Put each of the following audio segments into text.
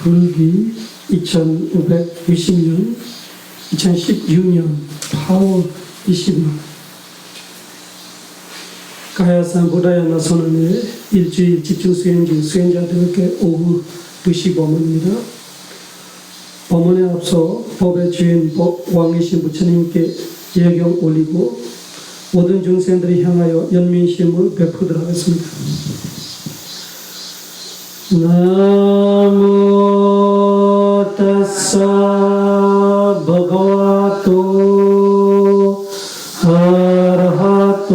불기 2560년 2016년 8월 20일 가야산 부다야나 선언의 일주일 집중수행중 수행자들께 오후 2시 법문입니다. 법문에 앞서 법의 주인 왕이신 부처님께 예경 올리고 모든 중생들이 향하여 연민심을 베푸도록 하겠습니다. 나모 타사 바가와토 아라하토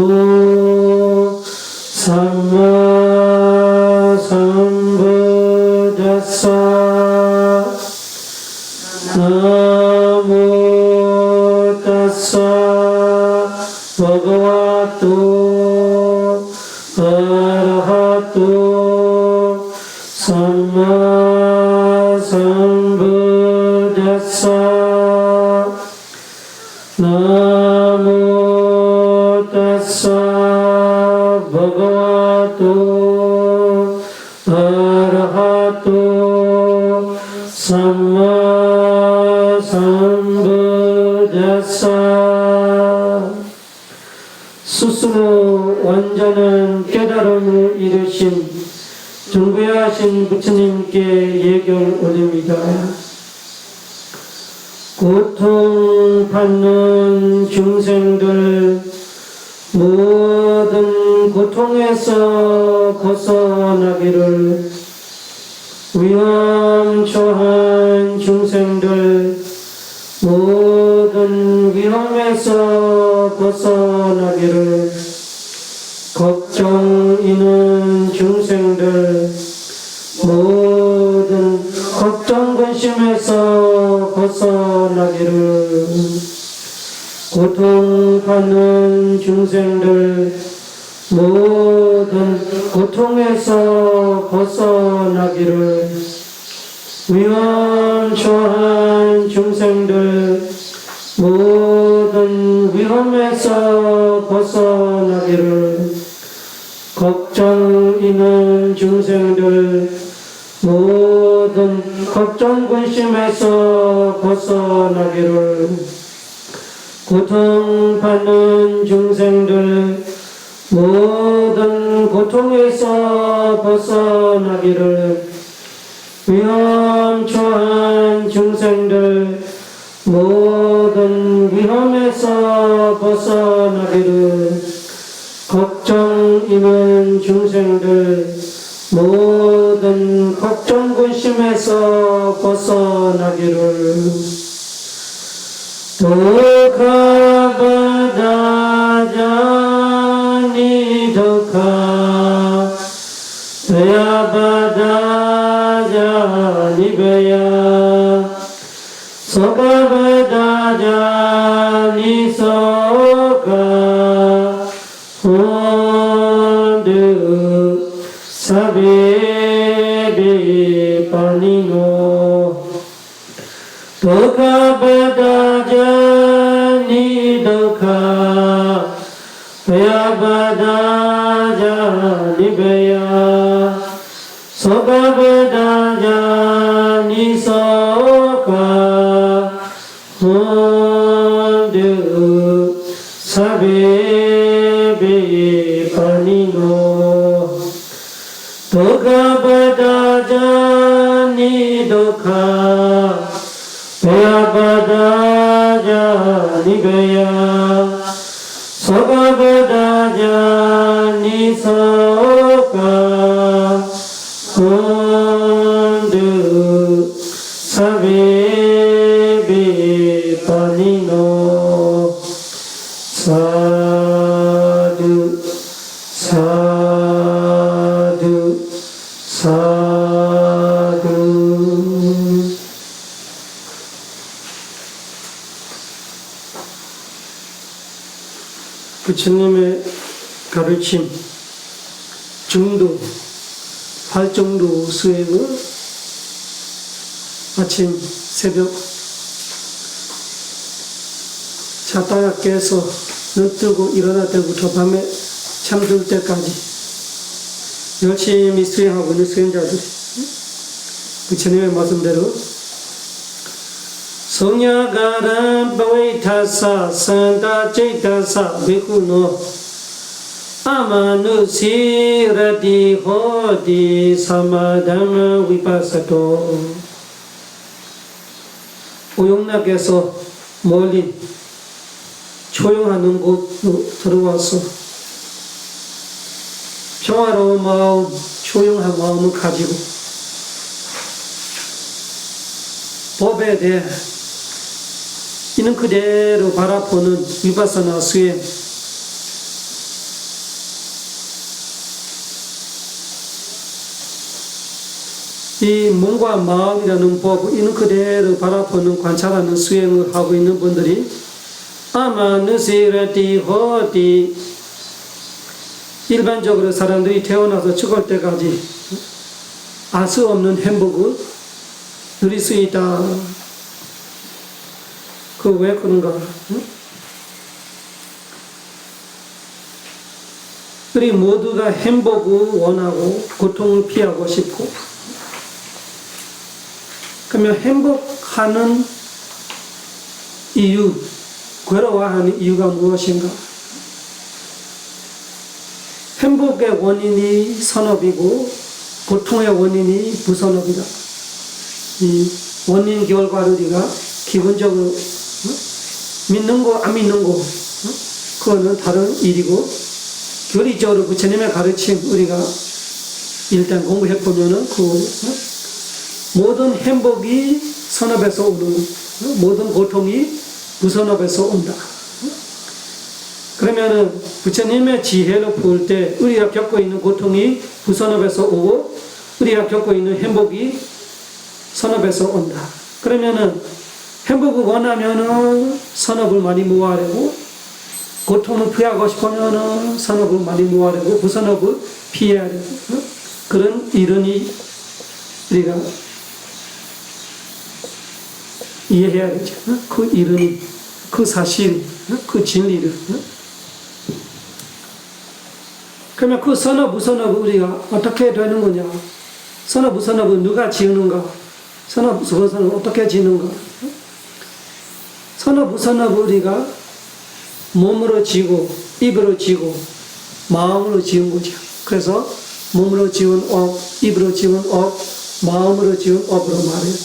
삼마 삼부다사 나모 타사 바가와토 아라하토 삼마 삼부다사 나모 타사 바가와토 아라하토 삼마 삼부다사 스스로 완전한 깨달음을 이루신 존귀하신 부처님께 예경 올립니다. 고통받는 중생들 모든 고통에서 벗어나기를, 위험초한 중생들 모든 위험에서 벗어나기를, 걱정 있는 중생들 모든 걱정 근심에서 벗어나기를, 고통받는 중생들 모든 고통에서 벗어나기를, 위험초한 중생들 모든 위험에서 벗어나기를, 걱정 있는 중생들 모든 걱정 근심에서 벗어나기를, 고통받는 중생들 모든 고통에서 벗어나기를, 위험초한 중생들 모든 위험에서 벗어나기를, 걱정 있는 중생들 모든 걱정 근심에서 벗어나기를, 도카바다자니 도카 베야바다자니 베야 소가바다자니 소가 혼드 사베베 파니노 도카바다자니 도카 베야바다자니 베야 소가바다자니 소가 혼드 사베베 파니노 도가바다자니 도카 베야바다자니 베야 소가바다자니 소가 혼드 사베베 파니노 사두 사두 사두. 부처님의 가르침 중도 활정도 수행을 아침 새벽 자다가 깨서 눈 뜨고 일어날 때부터 밤에 잠들 때까지 열심히 수행하고 있는 수행자들이 부처님의 말씀대로 성야가람 바웨타사 산다제타사 베쿠노 아마누시라디 호디 사마담 위파사토. 오용락에서 멀리 조용하는 곳으로 들어와서 평화로운 마음, 조용한 마음을 가지고 법에 대해 있는 그대로 바라보는 위파사나 수행, 이 몸과 마음이라는 법, 있는 그대로 바라보는 관찰하는 수행을 하고 있는 분들이 아마 느시라티 호디, 일반적으로 사람들이 태어나서 죽을 때까지 알 수 없는 행복을 누릴 수 있다. 그 왜 그런가? 우리 모두가 행복을 원하고 고통을 피하고 싶고, 그러면 행복하는 이유, 괴로워하는 이유가 무엇인가? 행복의 원인이 선업이고 고통의 원인이 부선업이다. 이 원인 결과를 우리가 기본적으로 믿는 거 안 믿는 거 그거는 다른 일이고, 교리적으로 부처님의 가르침 우리가 일단 공부해 보면은 그 모든 행복이 선업에서 오는, 모든 고통이 부선업에서 온다. 그러면은 부처님의 지혜를 볼 때 우리가 겪고 있는 고통이 부선업에서 오고 우리가 겪고 있는 행복이 선업에서 온다. 그러면은 행복을 원하면은 선업을 많이 모아내고, 고통을 피하고 싶으면은 선업을 많이 모아내고 부선업을 피해야 되고, 그런 이론이 우리가 이해해야 되죠. 그 이론이, 그 사실, 그 진리를. 그러면 그 선업, 부선업을 우리가 어떻게 되는 거냐? 선업, 부선업은 누가 지으는가? 선업, 부선업은 어떻게 지는가? 선업, 부선업을 우리가 몸으로 지고, 입으로 지고, 마음으로 지은 거죠. 그래서 몸으로 지은 업, 입으로 지은 업, 마음으로 지은 업으로 말해요.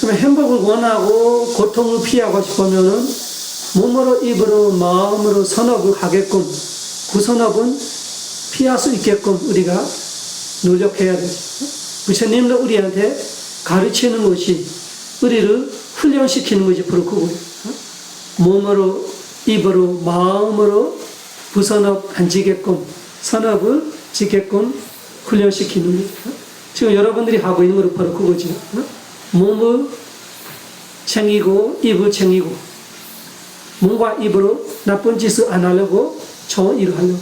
그러면 행복을 원하고 고통을 피하고 싶으면은 몸으로, 입으로, 마음으로 선업을 하게끔, 그 선업은 피할 수 있게끔 우리가 노력해야 돼요. 부처님도 우리한테 가르치는 것이, 우리를 훈련시키는 것이 바로 그거예요. 몸으로, 입으로, 마음으로 부선업 안 지게끔, 선업을 지게끔 훈련시키는 거예요. 지금 여러분들이 하고 있는 것은 바로 그거죠. 몸을 챙기고, 입을 챙기고, 몸과 입으로 나쁜 짓을 안 하려고 좋은 일을 하려고.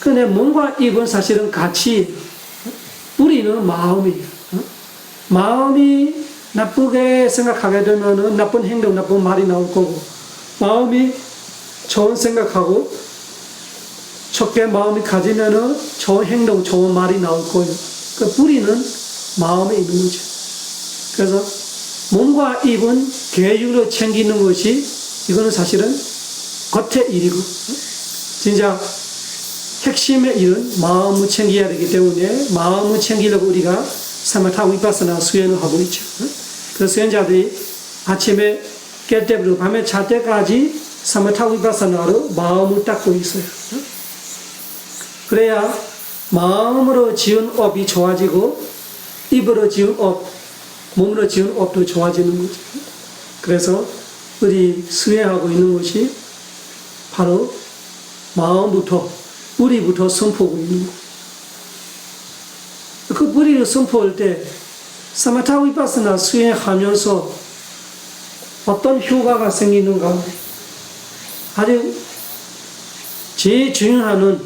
근데 몸과 입은 사실은 같이, 우리는 마음이에요. 마음이 나쁘게 생각하게 되면은 나쁜 행동, 나쁜 말이 나올 거고, 마음이 좋은 생각하고 좋게 마음이 가지면은 좋은 행동, 좋은 말이 나올 거예요. 그 뿌리는 마음에 있는 거죠. 그래서 몸과 입은 계율로 챙기는 것이, 이거는 사실은 겉의 일이고, 진짜 핵심의 일은 마음을 챙겨야 되기 때문에 마음을 챙기려고 우리가 사마타 위파사나 수행을 하고 있죠. 그래서 수행자들이 아침에 깰 때부터 밤에 잘 때까지 사마타 위파사나로 마음을 닦고 있어요. 그래야 마음으로 지은 업이 좋아지고, 입으로 지은 업, 몸으로 지은 업도 좋아지는 거죠. 그래서 우리 수행하고 있는 것이 바로 마음부터, 뿌리부터 선포하고 있는 거예요. 그 뿌리를 선포할 때 사마타 위파사나 수행하면서 어떤 효과가 생기는가? 아주 제일 중요한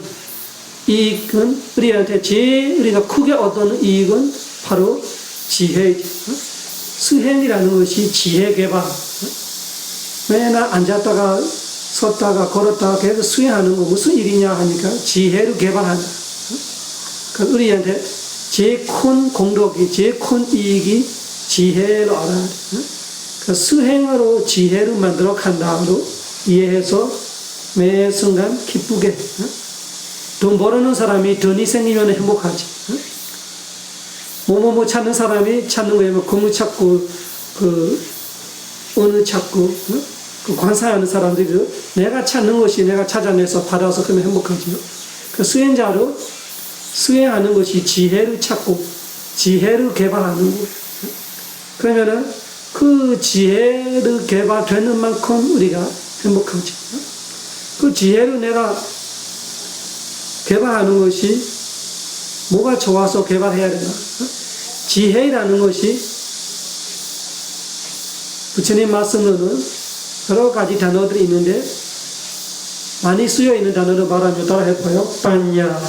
이익은, 우리한테 제일 우리가 크게 얻는 이익은 바로 지혜이죠. 수행이라는 것이 지혜 개발. 맨날 앉았다가 섰다가 걸었다가 계속 수행하는 거 무슨 일이냐 하니까 지혜를 개발한다. 그 우리한테 제일 큰 공덕이, 제일 큰 이익이 지혜로 알아야 돼. 그 수행으로 지혜를 만들어 간다고 이해해서 매 순간 기쁘게. 돈 벌어는 사람이 돈이 생기면 행복하지. 뭐뭐 찾는 사람이 찾는 거에 뭐 건물 찾고, 어느 찾고, 그 관사하는 사람들이 내가 찾는 것이 내가 찾아내서 받아서 그러면 행복하지요. 그 수행자로 수행하는 것이 지혜를 찾고 지혜를 개발하는 거예요. 그러면은 그 지혜를 개발되는 만큼 우리가 행복하지. 그 지혜를 내가 개발하는 것이 뭐가 좋아서 개발해야 되나? 지혜라는 것이 부처님 말씀으로는 여러 가지 단어들이 있는데 많이 쓰여 있는 단어를 말하면 따라 해봐요. 반야.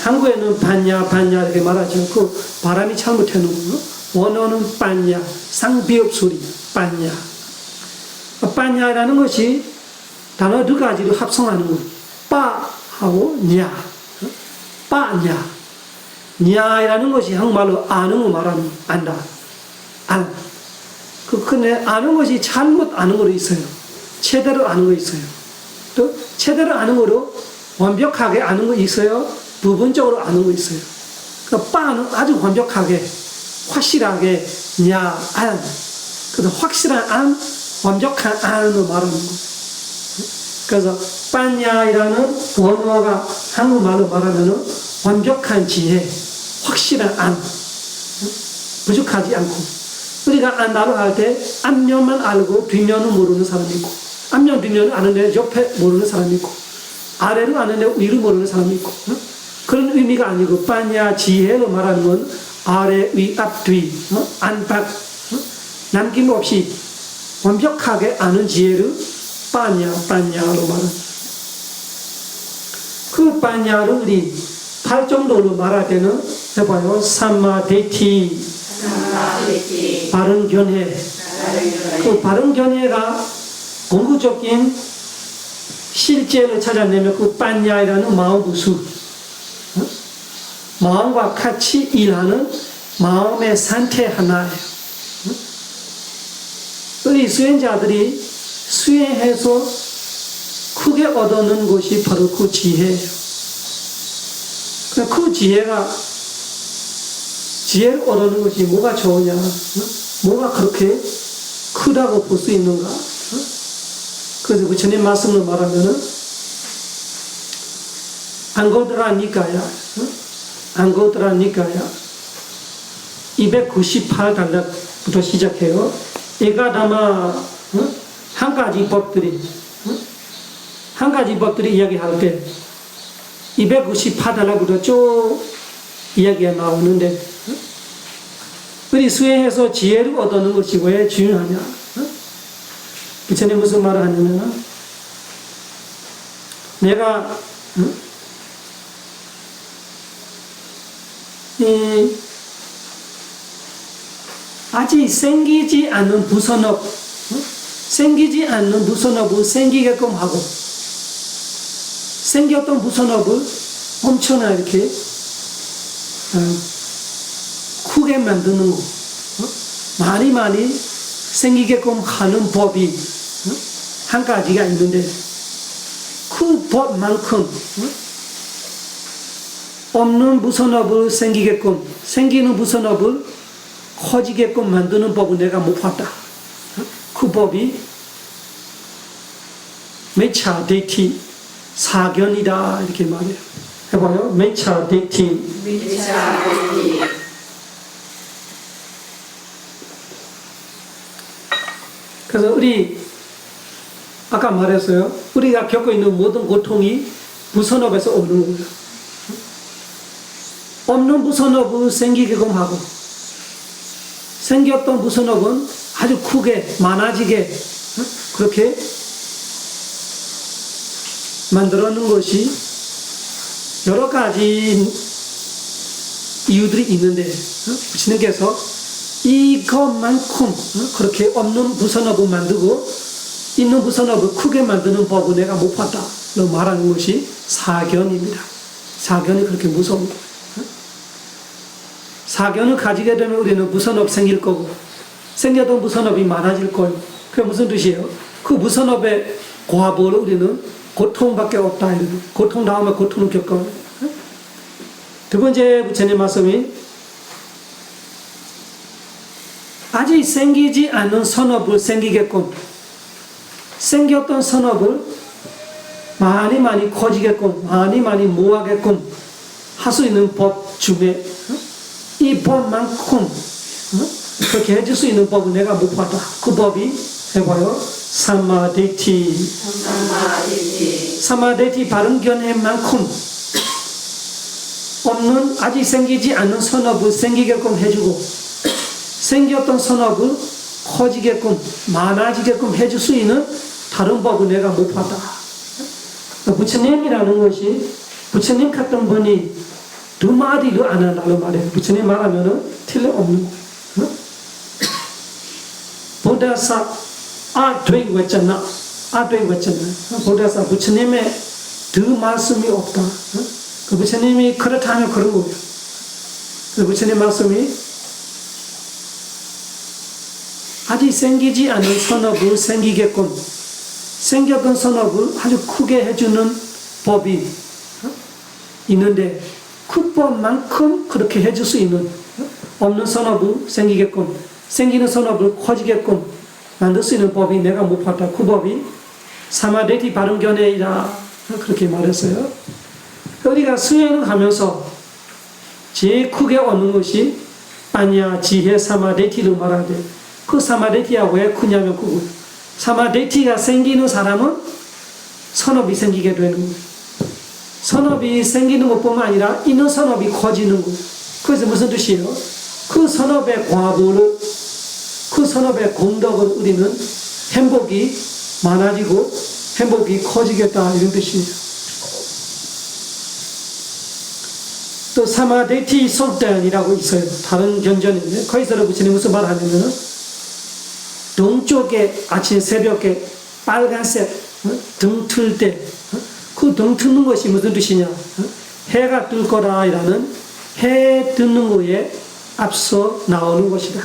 한국에는 반야 이렇게 말하죠. 그 바람이 잘못되는 거예요. 원어는 반야, 쌍비읍 소리, 반야. 반야라는 것이 단어 두 가지를 합성하는 거예요. 빠하고 냐. 빠냐. 냐라는 것이 한국말로 아는 거 말하는 거. 안다. 근데 아는 것이 잘못 아는 거로 있어요. 제대로 아는 거 있어요. 또 제대로 아는 거로 완벽하게 아는 거 있어요. 부분적으로 아는 거 있어요. 그 빠는 아주 완벽하게, 확실하게, 그래서 확실한 완벽한 안으로 말하는 거. 그래서 빠냐이라는 원어가 한국말로 말하면은 완벽한 지혜, 확실한 부족하지 않고. 우리가 안다고 할 때 앞면만 알고 뒷면은 모르는 사람이 있고, 앞면 뒷면을 아는데 옆에 모르는 사람이 있고, 아래로 아는데 위로 모르는 사람이 있고. 그런 의미가 아니고 빠냐 지혜로 말하는 건 아래 위 앞 뒤 안팎 남김없이 완벽하게 아는 지혜를 빠냐로 말합니다. 그 빠냐를 우리 8정도로 말할 때는 해봐요. 삼마데티, 바른 견해. 그 바른 견해가 공구적인 실제를 찾아내면 그 빠냐이라는 마음부수, 마음과 같이 일하는 마음의 상태 하나예요. 우리 수행자들이 수행해서 크게 얻는 것이 바로 그 지혜예요. 그 지혜를 얻는 것이 뭐가 좋으냐, 뭐가 그렇게 크다고 볼 수 있는가. 그래서 부처님 말씀으로 말하면은 안고드라니까야 298단락부터 시작해요. 에가다마 한 가지 법들이 이야기할 때 298단락부터 쭉 이야기가 나오는데, 우리 수행해서 지혜를 얻는 것이 왜 중요하냐? 부처님 무슨 말을 하냐면, 내가 아직 생기지 않는 무선업, 무선업을 생기게끔 하고, 생겼던 무선업을 엄청나 이렇게 크게 만드는 거, 많이 생기게끔 하는 법이 한 가지가 있는데, 그 법만큼 없는 무선업을 생기는 무선업을 커지게끔 만드는 법을 내가 못 봤다. 그 법이 매차 데이티 사견이다 이렇게 말해요. 해봐요. 매차 데이티. 그래서 우리 아까 말했어요. 우리가 겪고 있는 모든 고통이 무선업에서 오는 거예요. 없는 무선업을 생기게끔 하고, 생겼던 무선업은 아주 크게 많아지게 그렇게 만들어놓은 것이 여러 가지 이유들이 있는데, 부처님께서 이것만큼 그렇게 없는 무선업을 만들고 있는 무선업을 크게 만드는 법을 내가 못 봤다. 로 말하는 것이 사견입니다. 사견이 그렇게 무서웁니다. 사견을 가지게 되면 우리는 무선업 생길 거고, 생겨도 무선업이 많아질 거예요. 그게 무슨 뜻이에요? 그 무선업의 과보를 우리는 고통밖에 없다. 이런 고통 다음에 고통을 겪어요. 두 번째 부처님 말씀이 아직 생기지 않은 선업을 생기게끔, 생겼던 선업을 많이 커지게끔, 많이 모아게끔 할 수 있는 법 중에 이 법만큼 그렇게 해줄 수 있는 법은 내가 못 봤다. 그 법이 해봐요. 삼마디티. 삼마디티 바른 견해만큼 없는, 아직 생기지 않은 선업을 생기게끔 해주고, 생겼던 선업을 커지게끔, 많아지게끔 해줄 수 있는 다른 법을 내가 못 봤다. 부처님이라는 것이, 부처님 같은 분이 두 마디를 안 한다는 말이에요. 부처님 말하면은 틀림없는 거예요. 보다사 아되겠잖아. 보다사 부처님의 두 말씀이 없다. 그 부처님이 그렇다면 그런 거예요. 그 부처님 말씀이 아직 생기지 않은 선업을 생기게끔, 생겼던 선업을 아주 크게 해주는 법이 있는데, 그 법만큼 그렇게 해줄 수 있는, 없는 선업을 생기게끔, 생기는 선업을 커지게끔 만들 수 있는 법이 내가 못 봤다. 그 법이 사마데티 바른 견해이라 그렇게 말했어요. 우리가 수행을 하면서 제일 크게 얻는 것이 빠냐, 지혜, 사마데티를 말하는데, 그 사마데티가 왜 크냐면 그거, 사마데티가 생기는 사람은 선업이 생기게 되는 거예요. 선업이 생기는 것뿐만 아니라 있는 선업이 커지는 거예요. 그래서 무슨 뜻이에요? 그 선업의 과보를, 그 선업의 공덕을 우리는 행복이 많아지고 행복이 커지겠다, 이런 뜻이에요. 또 사마데티 속단이라고 있어요. 다른 견전인데, 거기서 부처님 무슨 말 하냐면은, 동쪽에 아침 새벽에 빨간색 등 틀 때, 그 등 트는 것이 무슨 뜻이냐? 해가 뜰 거라라는 해 뜨는 거에 앞서 나오는 것이다.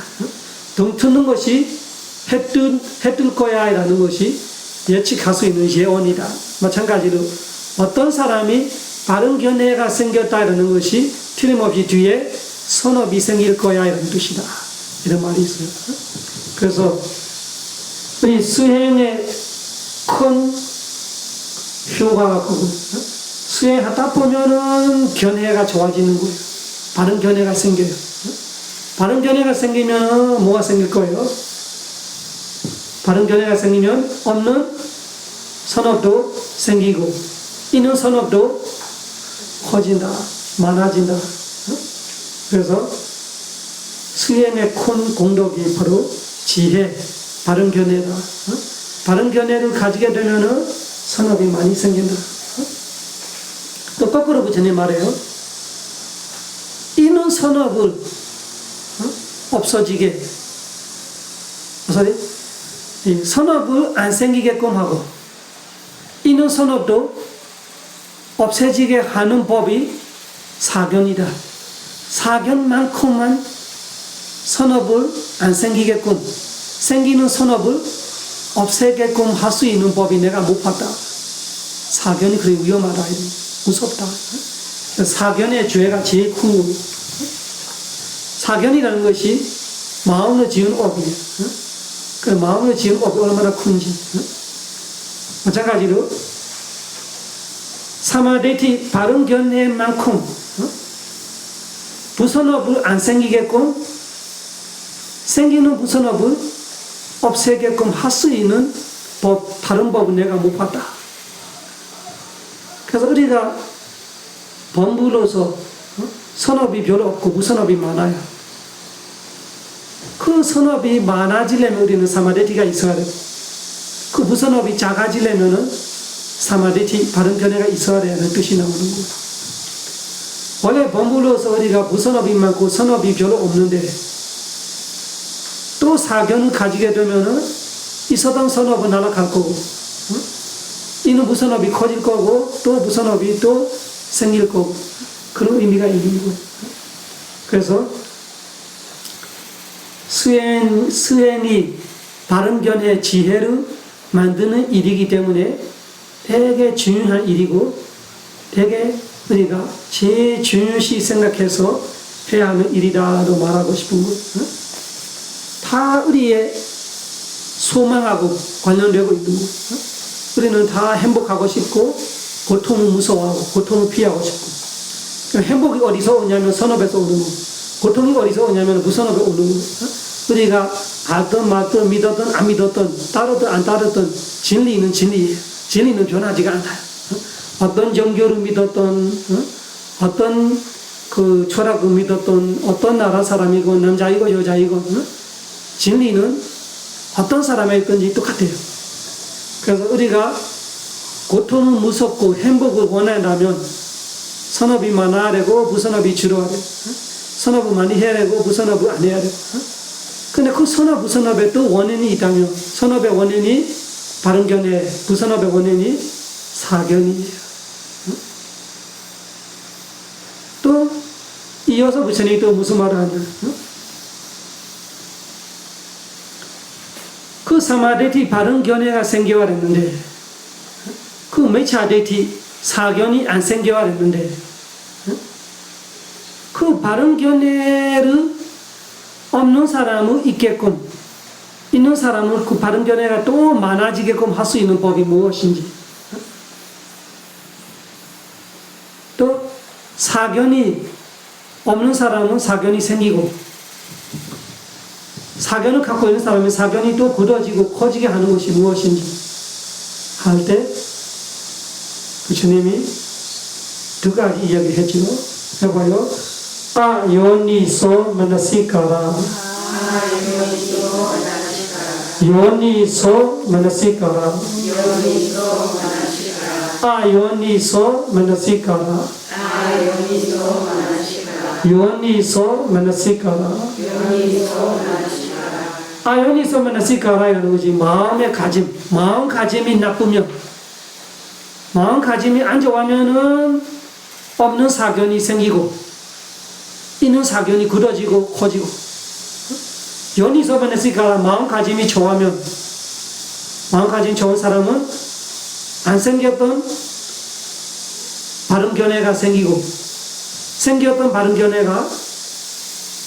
등 트는 것이 해 뜰 거야라는 것이 예측할 수 있는 예언이다. 마찬가지로 어떤 사람이 바른 견해가 생겼다라는 것이 틀림없이 뒤에 선업이 생길 거야라는 뜻이다. 이런 말이 있어요. 그래서 우리 수행의 큰 효과가 크고, 수행하다 보면은 견해가 좋아지는 거예요. 바른 견해가 생겨요. 바른 견해가 생기면 뭐가 생길 거예요? 바른 견해가 생기면 없는 선업도 생기고, 있는 선업도 커진다, 많아진다. 그래서 수행의 큰 공덕이 바로 지혜, 바른 견해다. 바른 견해를 가지게 되면은 선업이 많이 생긴다. 또 거꾸로 부처님 말해요. 있는 선업을 없어지게, 선업을 안 생기게끔 하고, 있는 선업도 없애지게 하는 법이 사견이다. 사견만큼만 선업을 안 생기게끔, 생기는 선업을 없애게끔 할 수 있는 법이 내가 못 봤다. 사견이 그래 위험하다, 무섭다. 사견의 죄가 제일 큰 거예요. 사견이라는 것이 마음으로 지은 업이에요. 그 마음으로 지은 업이 얼마나 큰지. 마찬가지로 사마데티 바른 견해만큼 부선업을 안 생기게끔, 생기는 부선업을 없애게끔 할 수 있는 법, 다른 법은 내가 못 봤다. 그래서 우리가 범부로서 선업이 별로 없고 무선업이 많아요. 그 선업이 많아지려면 우리는 사마데티가 있어야 돼요. 그 무선업이 작아지려면은 사마데티, 바른 견해가 있어야 되는 뜻이 나오는 거예요. 원래 범부로서 우리가 무선업이 많고 선업이 별로 없는데, 또 사견을 가지게 되면은 있었던 선업은 날아갈 거고, 이는 무선업이 커질 거고, 또 무선업이 또 생길 거고, 그런 의미가 있는 거예요. 그래서 수행이 바른 견해 지혜를 만드는 일이기 때문에 되게 중요한 일이고, 되게 우리가 제일 중요시 생각해서 해야 하는 일이다라고 말하고 싶은 거예요. 다 우리의 소망하고 관련되고 있는 거예요. 우리는 다 행복하고 싶고, 고통을 무서워하고, 고통을 피하고 싶고. 행복이 어디서 오냐면 선업에서 오는 거예요. 고통이 어디서 오냐면 무선업에 오는 거예요. 우리가 알든 말든 믿었든 안 믿었든 따르든 안 따르든 진리는 진리예요. 진리는 변하지가 않아요. 어떤 종교를 믿었든 어떤 그 철학을 믿었든 어떤 나라 사람이고 남자이고 여자이고 진리는 어떤 사람이든지 똑같아요. 그래서 우리가 고통은 무섭고 행복을 원한다면 선업이 많아야 되고 무선업이 줄어야 되고 선업을 많이 해야 되고 무선업을 안 해야 되고. 근데 그 선업, 무선업에 또 원인이 있다면 선업의 원인이 바른 견해, 무선업의 원인이 사견이에요. 또 이어서 부처님이 또 무슨 말을 하냐. 그 사마데티 바른 견해가 생겨야 했는데 그 미차데티 사견이 안 생겨야 했는데 그 바른 견해를 없는 사람은 있게끔 있는 사람은 그 바른 견해가 또 많아지게끔 할 수 있는 법이 무엇인지 또 사견이 없는 사람은 사견이 생기고 사견을 갖고 있는 사람은 사견이 또 굳어지고 커지게 하는 것이 무엇인지 할 때 부처님이 두 가지 이야기했죠. 해봐요. 요니소 마나시카라 요니소 마나시카라 요니소 마나시카라 요니소 마나시카라 요니소 마나시카라 이라는 것이 마음의 가짐 마음가짐이 나쁘면 마음가짐이 안 좋아하면은 없는 사견이 생기고 있는 사견이 굳어지고 커지고 요니소 마나시카라 마음가짐이 좋아하면 마음가짐이 좋은 사람은 안 생겼던 바른 견해가 생기고 생겼던 바른 견해가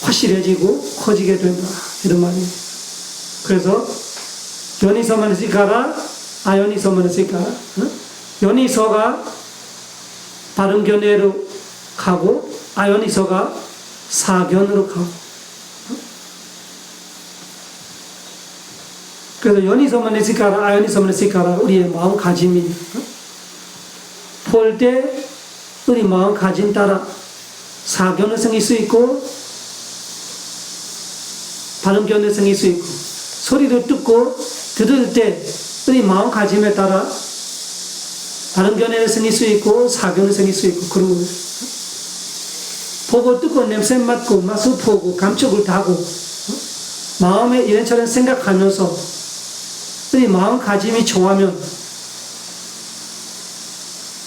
확실해지고 커지게 된다 이런 말이에요. 그래서 요니소 마나시카라 아요니소 마나시카라 요니소가 바른 견해로 가고 아요니소가 사견으로 가고 그래서 요니소 마나시카라 아요니소 마나시카라 우리의 마음가짐이 볼 때 우리 마음가짐 따라 사견을 생길 수 있고 바른 견해 생길 수 있고 소리를 듣고 들을 때 우리 마음가짐에 따라 바른 견해를 생길 수 있고 사견을 생길 수 있고 그런 거예요. 보고 듣고 냄새 맡고 맛을 보고 감촉을 하고 마음에 이런저런 생각하면서 우리 마음가짐이 좋아하면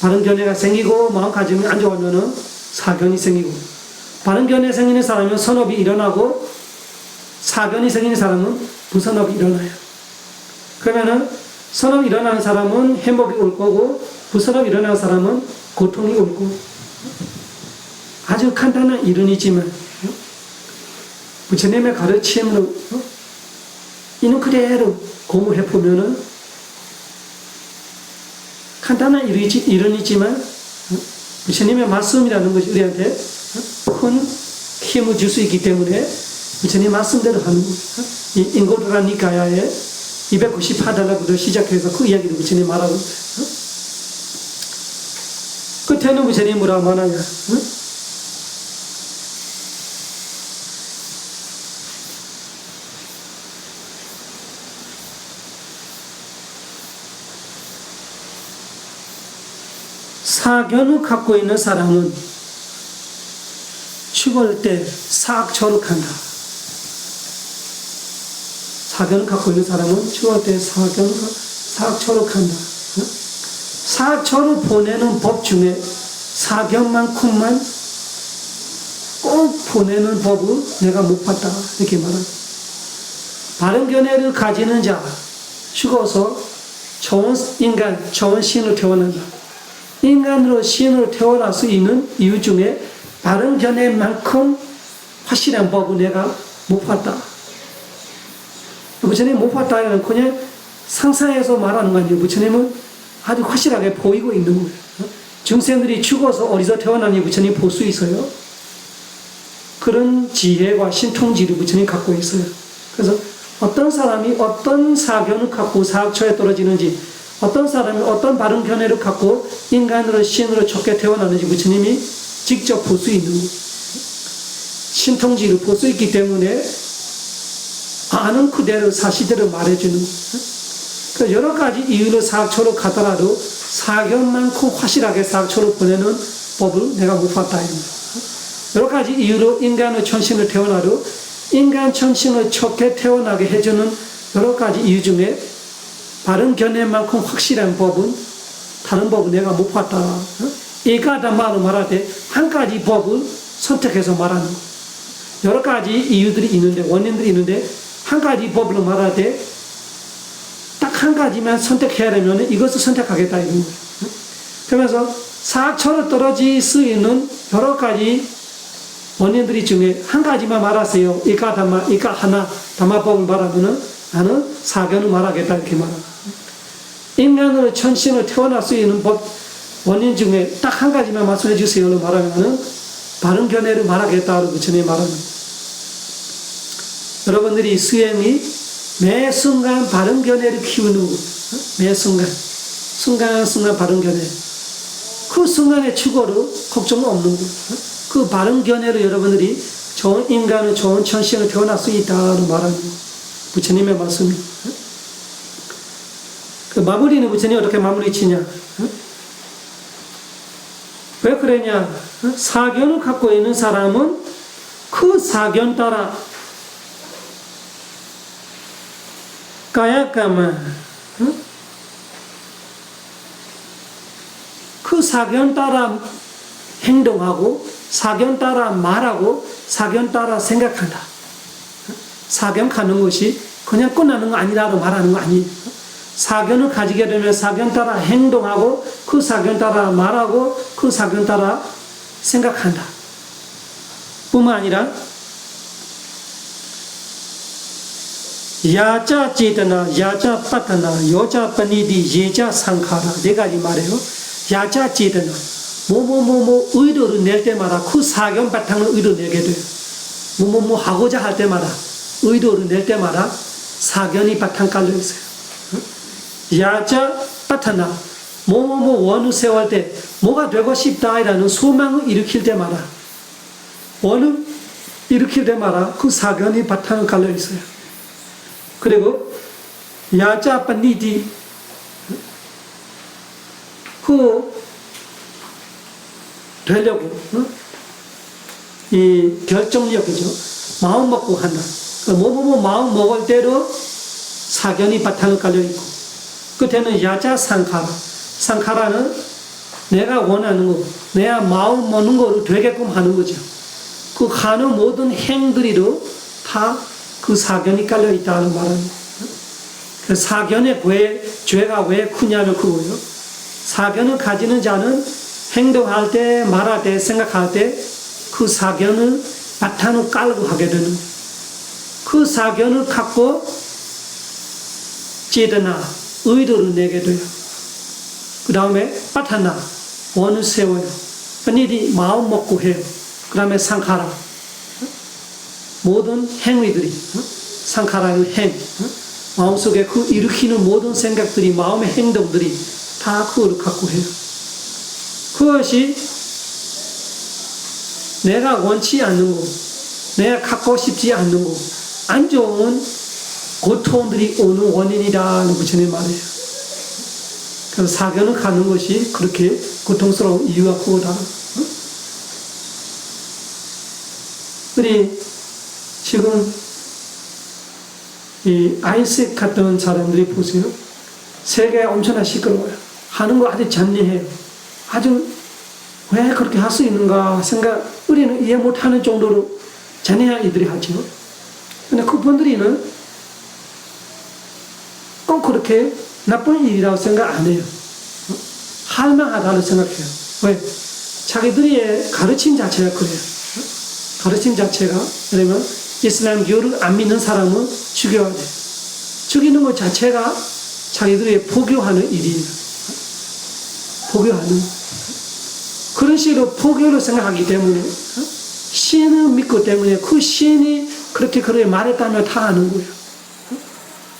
바른 견해가 생기고 마음가짐이 안 좋아하면 사견이 생기고 바른 견해 생기는 사람은 선업이 일어나고 사견이 생기는 사람은 부선업이 일어나요. 그러면은 선업이 일어나는 사람은 행복이 올 거고 부선업이 일어나는 사람은 고통이 올 거고 아주 간단한 이론이지만 부처님의 가르침으로 이는 그대로 공부를 해보면은 간단한 이론이지만 부처님의 말씀이라는 것이 우리한테 큰 힘을 줄 수 있기 때문에 부처님 말씀대로 하는 거예요. 이 인고르라 니카야의 298달러부터 시작해서 그 이야기를 부처님 말하고 있어요. 끝에는 부처님 뭐라고 말하냐. 사견을 갖고 있는 사람은 죽을 때 사악처럼 간다. 사견을 갖고 있는 사람은 죽을 때 사학초로 간다. 사학초로 보내는 법 중에 사견만큼만 꼭 보내는 법을 내가 못 봤다. 이렇게 말합니다. 바른 견해를 가지는 자, 죽어서 좋은 인간, 좋은 신으로 태어난다. 인간으로 신으로 태어날 수 있는 이유 중에 바른 견해만큼 확실한 법을 내가 못 봤다. 부처님 못 봤다는 그냥 상상해서 말하는 거 아니에요. 부처님은 아주 확실하게 보이고 있는 거예요. 중생들이 죽어서 어디서 태어나니 부처님 볼 수 있어요. 그런 지혜와 신통지를 부처님 갖고 있어요. 그래서 어떤 사람이 어떤 사견을 갖고 사학처에 떨어지는지, 어떤 사람이 어떤 바른 견해를 갖고 인간으로 신으로 좋게 태어나는지 부처님이 직접 볼 수 있는 거예요. 신통지를 볼 수 있기 때문에 아는 그대로 사실대로 말해주는 거예요. 그래서 여러 가지 이유로 사학처로 가더라도 사견만큼 확실하게 사학처로 보내는 법을 내가 못 봤다. 여러 가지 이유로 인간의 천신을 태어나도 인간 천신을 좋게 태어나게 해주는 여러 가지 이유 중에 바른 견해만큼 확실한 법은 다른 법은 내가 못 봤다. 이가다마로 말할 때 한 가지 법을 선택해서 말하는 거예요. 여러 가지 이유들이 있는데, 원인들이 있는데 한 가지 법으로 말할 때 딱 한 가지만 선택해야 되면 이것을 선택하겠다 이런 거예요. 그러면서 사학처로 떨어질 수 있는 여러 가지 원인들이 중에 한 가지만 말하세요. 이까 담마, 이까 하나 담마법을 말하면은 나는 사견을 말하겠다 이렇게 말합니다. 인간으로 천신을 태어날 수 있는 법 원인 중에 딱 한 가지만 말씀해 주세요로 말하면은 바른 견해를 말하겠다고 부처님이 말합니다. 여러분들이 수행이 매 순간 바른 견해를 키우는 것, 매 순간 바른 견해. 그 순간의 추구로 걱정은 없는 것. 그 바른 견해로 여러분들이 좋은 인간을 좋은 천신을 태어날 수 있다고 말하는 것. 부처님의 말씀입니다. 그 마무리는 부처님이 어떻게 마무리 치냐? 왜 그러냐? 사견을 갖고 있는 사람은 그 사견 따라 까야까만 그 사견 따라 행동하고 사견 따라 말하고 사견 따라 생각한다. 사견 가는 것이 그냥 끝나는 거 아니라고 말하는 거 아니에요. 사견을 가지게 되면 사견 따라 행동하고 그 사견 따라 말하고 그 사견 따라 생각한다. 뿐만 아니라 야자 제드나, 야자 파타나, 여자 빠니디, 예자 상카라 네 가지 말해요. 야자 제드나 뭐뭐뭐뭐 의도를 낼 때마다 그 사견 바탕을 의도 내게 돼요. 뭐뭐뭐 하고자 할 때마다 의도를 낼 때마다 사견이 바탕 깔려 있어요. 야자 파타나 뭐뭐뭐 원을 세울 때 뭐가 되고 싶다라는 소망을 일으킬 때마다 원을 일으킬 때마다 그 사견이 바탕을 깔려 있어요. 그리고 야자 빠니디 그 되려고 이 결정력이죠. 마음 먹고 한다. 뭐뭐뭐 마음 먹을 대로 사견이 바탕을 깔려 있고 끝에는 야자 상카라. 상카라는 내가 원하는 거, 내가 마음 먹는 거를 되게끔 하는 거죠. 그 하는 모든 행들이도 다 그 사견이 깔려 있다는 말은 그 사견의 죄가 왜 크냐면 그거예요. 사견을 가지는 자는 행동할 때, 말할 때, 생각할 때 그 사견을 바탕을 깔고 하게 되는 그 사견을 갖고 제드나 의도를 내게 돼요. 그 다음에 빠타나 원을 세워요. 빠니디 마음 먹고 해요. 그 다음에 상카라 모든 행위들이 상카라는 행 마음속에 그 일으키는 모든 생각들이 마음의 행동들이 다 그걸 갖고 해요. 그것이 내가 원치 않는 거, 내가 갖고 싶지 않는 거, 안 좋은 고통들이 오는 원인이라는 부처님 말이에요. 그래서 사견을 가는 것이 그렇게 고통스러운 이유가 그거다. 우리 지금 이 아이색 같은 사람들이 보세요. 세계에 엄청나 시끄러워요. 하는 거 아주 잔인해요. 아주 왜 그렇게 할 수 있는가 생각, 우리는 이해 못하는 정도로 잔인한 이들이 하죠. 근데 그분들이는 꼭 그렇게 나쁜 일이라고 생각 안 해요. 할만하다고 생각해요. 왜? 자기들의 가르침 자체가 그래요. 가르침 자체가, 그러면 이슬람교를 안 믿는 사람은 죽여야 돼. 죽이는 것 자체가 자기들의 포교하는 일이에요. 포교하는. 그런 식으로 포교를 생각하기 때문에, 신을 믿기 때문에 그 신이 그렇게 말했다면 다 아는 거예요.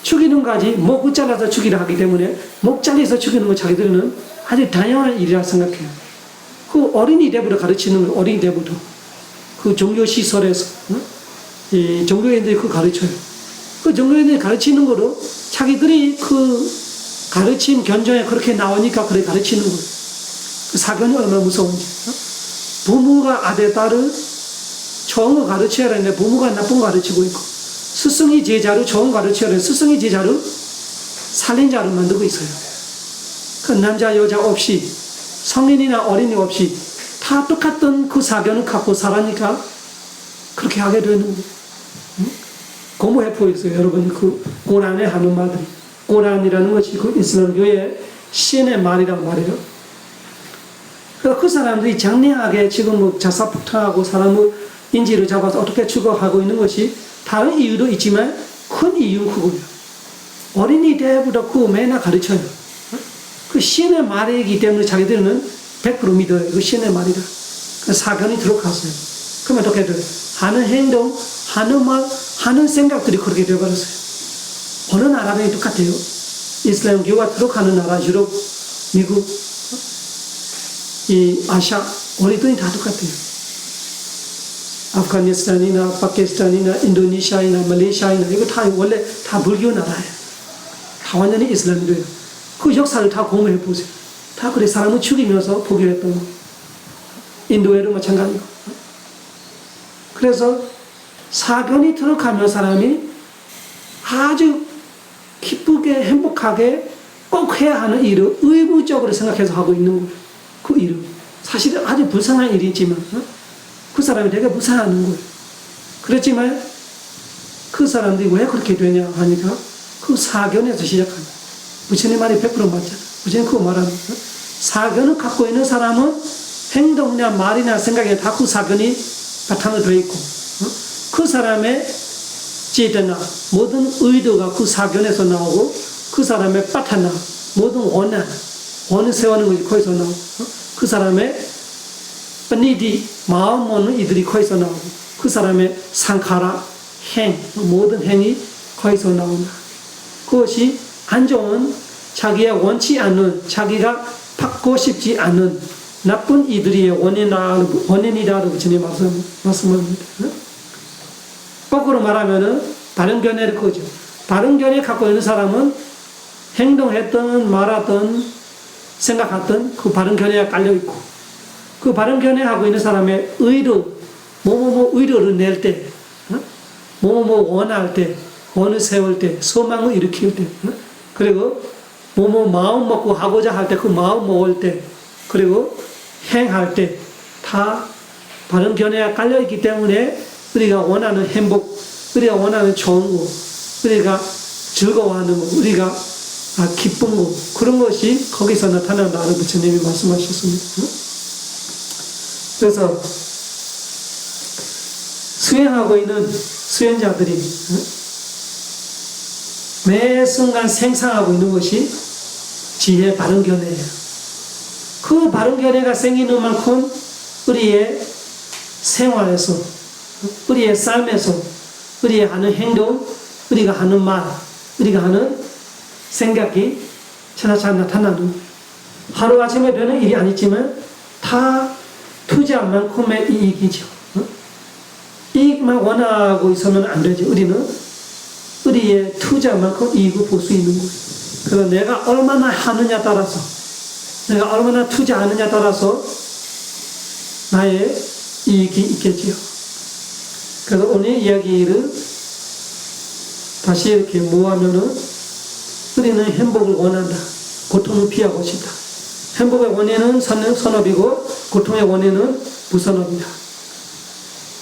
죽이는 까지 목을 잘라서 죽이라 하기 때문에 목 잘라서 죽이는 거 자기들은 아주 다양한 일이라 생각해요. 그 어린이 때부터 가르치는 거, 어린이 때부터. 그 종교시설에서, 이 종교인들이 그 가르쳐요. 그 종교인들이 가르치는 거로 자기들이 그 가르침 견정에 그렇게 나오니까 그래 가르치는 거예요. 그 사견이 얼마나 무서운지. 부모가 아들, 딸을 좋은 거 가르쳐야 하는데 부모가 나쁜 거 가르치고 있고, 스승이 제자를 좋은 거 가르쳐야 하는데 스승이 제자를 살인자를 만들고 있어요. 그 남자, 여자 없이, 성인이나 어린이 없이 다 똑같은 그 사견을 갖고 살아니까 그렇게 하게 되는 거예요. 공부해 보겠어요. 여러분, 그 고란에 하는 말들이. 고란이라는 것이 그 이슬람교의 신의 말이란 말이에요. 그 사람들이 장래하게 지금 뭐 자살폭탄하고 사람을 인지를 잡아서 어떻게 추구하고 있는 것이 다른 이유도 있지만 큰 이유는 그거예요. 어린이 때부터 그 매나 가르쳐요. 그 신의 말이기 때문에 자기들은 100% 믿어요. 그 신의 말이다. 그 사견이 들어갔어요. 그러면 어떻게 돼요? 하는 행동, 하는 말, 하는 생각들이 그렇게 되어버렸어요. 어느 나라든 똑같아요. 이슬람교가 들어가는 나라, 유럽, 미국, 이 아시아, 어디든 다 똑같아요. 아프가니스탄이나 파키스탄이나 인도네시아이나 말레이시아이나 이거 다 원래 다 불교 나라예요. 다 완전히 이슬람교예요. 그 역사를 다 공부해 보세요. 다 그래 사람을 죽이면서 포교했던 거. 인도에도 마찬가지고. 그래서 사견이 들어가면 사람이 아주 기쁘게 행복하게 꼭 해야 하는 일을 의무적으로 생각해서 하고 있는 거예요. 그 일을. 사실은 아주 불쌍한 일이지만 그 사람이 되게 무사하는 거예요. 그렇지만 그 사람들이 왜 그렇게 되냐 하니까 그 사견에서 시작합니다. 부처님 말이 100% 맞잖아요. 부처님 그거 말하는 거예요. 사견을 갖고 있는 사람은 행동이나 말이나 생각에 다 그 사견이 바탕을 되어 있고, 그 사람의 제대나 모든 의도가 그 사견에서 나오고, 그 사람의 빠타나 모든 원을 세우는 것이 거기서 나오고, 그 사람의 빠니디 마음 먹는 이들이 거기서 나오고, 그 사람의 상카라 모든 행이 거기서 나온다. 그것이 안 좋은 자기가 원치 않는, 자기가 받고 싶지 않는 나쁜 이들의 원인이라고 부처님 말씀합니다. 거꾸로 말하면은 바른 견해를 거죠. 바른 견해 갖고 있는 사람은 행동했던, 말하던, 생각했던 그 바른 견해가 깔려있고, 그 바른 견해 하고 있는 사람의 의도, 의도를 낼 때, 원할 때, 원을 세울 때, 소망을 일으킬 때, 그리고 마음 먹고 하고자 할 때, 그 마음 먹을 때, 그리고 행할 때, 다 바른 견해가 깔려있기 때문에 우리가 원하는 행복, 우리가 원하는 좋은 거, 우리가 즐거워하는 거, 우리가 기쁜 거, 그런 것이 거기서 나타난다고 부처님이 말씀하셨습니다. 그래서 수행하고 있는 수행자들이 매 순간 생산하고 있는 것이 지혜 바른 견해예요. 그 바른 견해가 생기는 만큼 우리의 생활에서, 우리의 삶에서, 우리의 하는 행동, 우리가 하는 말, 우리가 하는 생각이 차차차 나타나는, 하루아침에 되는 일이 아니지만 다 투자한 만큼의 이익이죠. 이익만 원하고 있으면 안 되죠. 우리는 우리의 투자만큼 이익을 볼 수 있는 거예요. 그래서 내가 얼마나 하느냐 따라서, 내가 얼마나 투자하느냐 따라서 나의 이익이 있겠지요. 그래서 오늘 이야기를 다시 이렇게 모으면은 우리는 행복을 원한다. 고통을 피하고 싶다. 행복의 원인은 선업이고 고통의 원인은 무선업이다.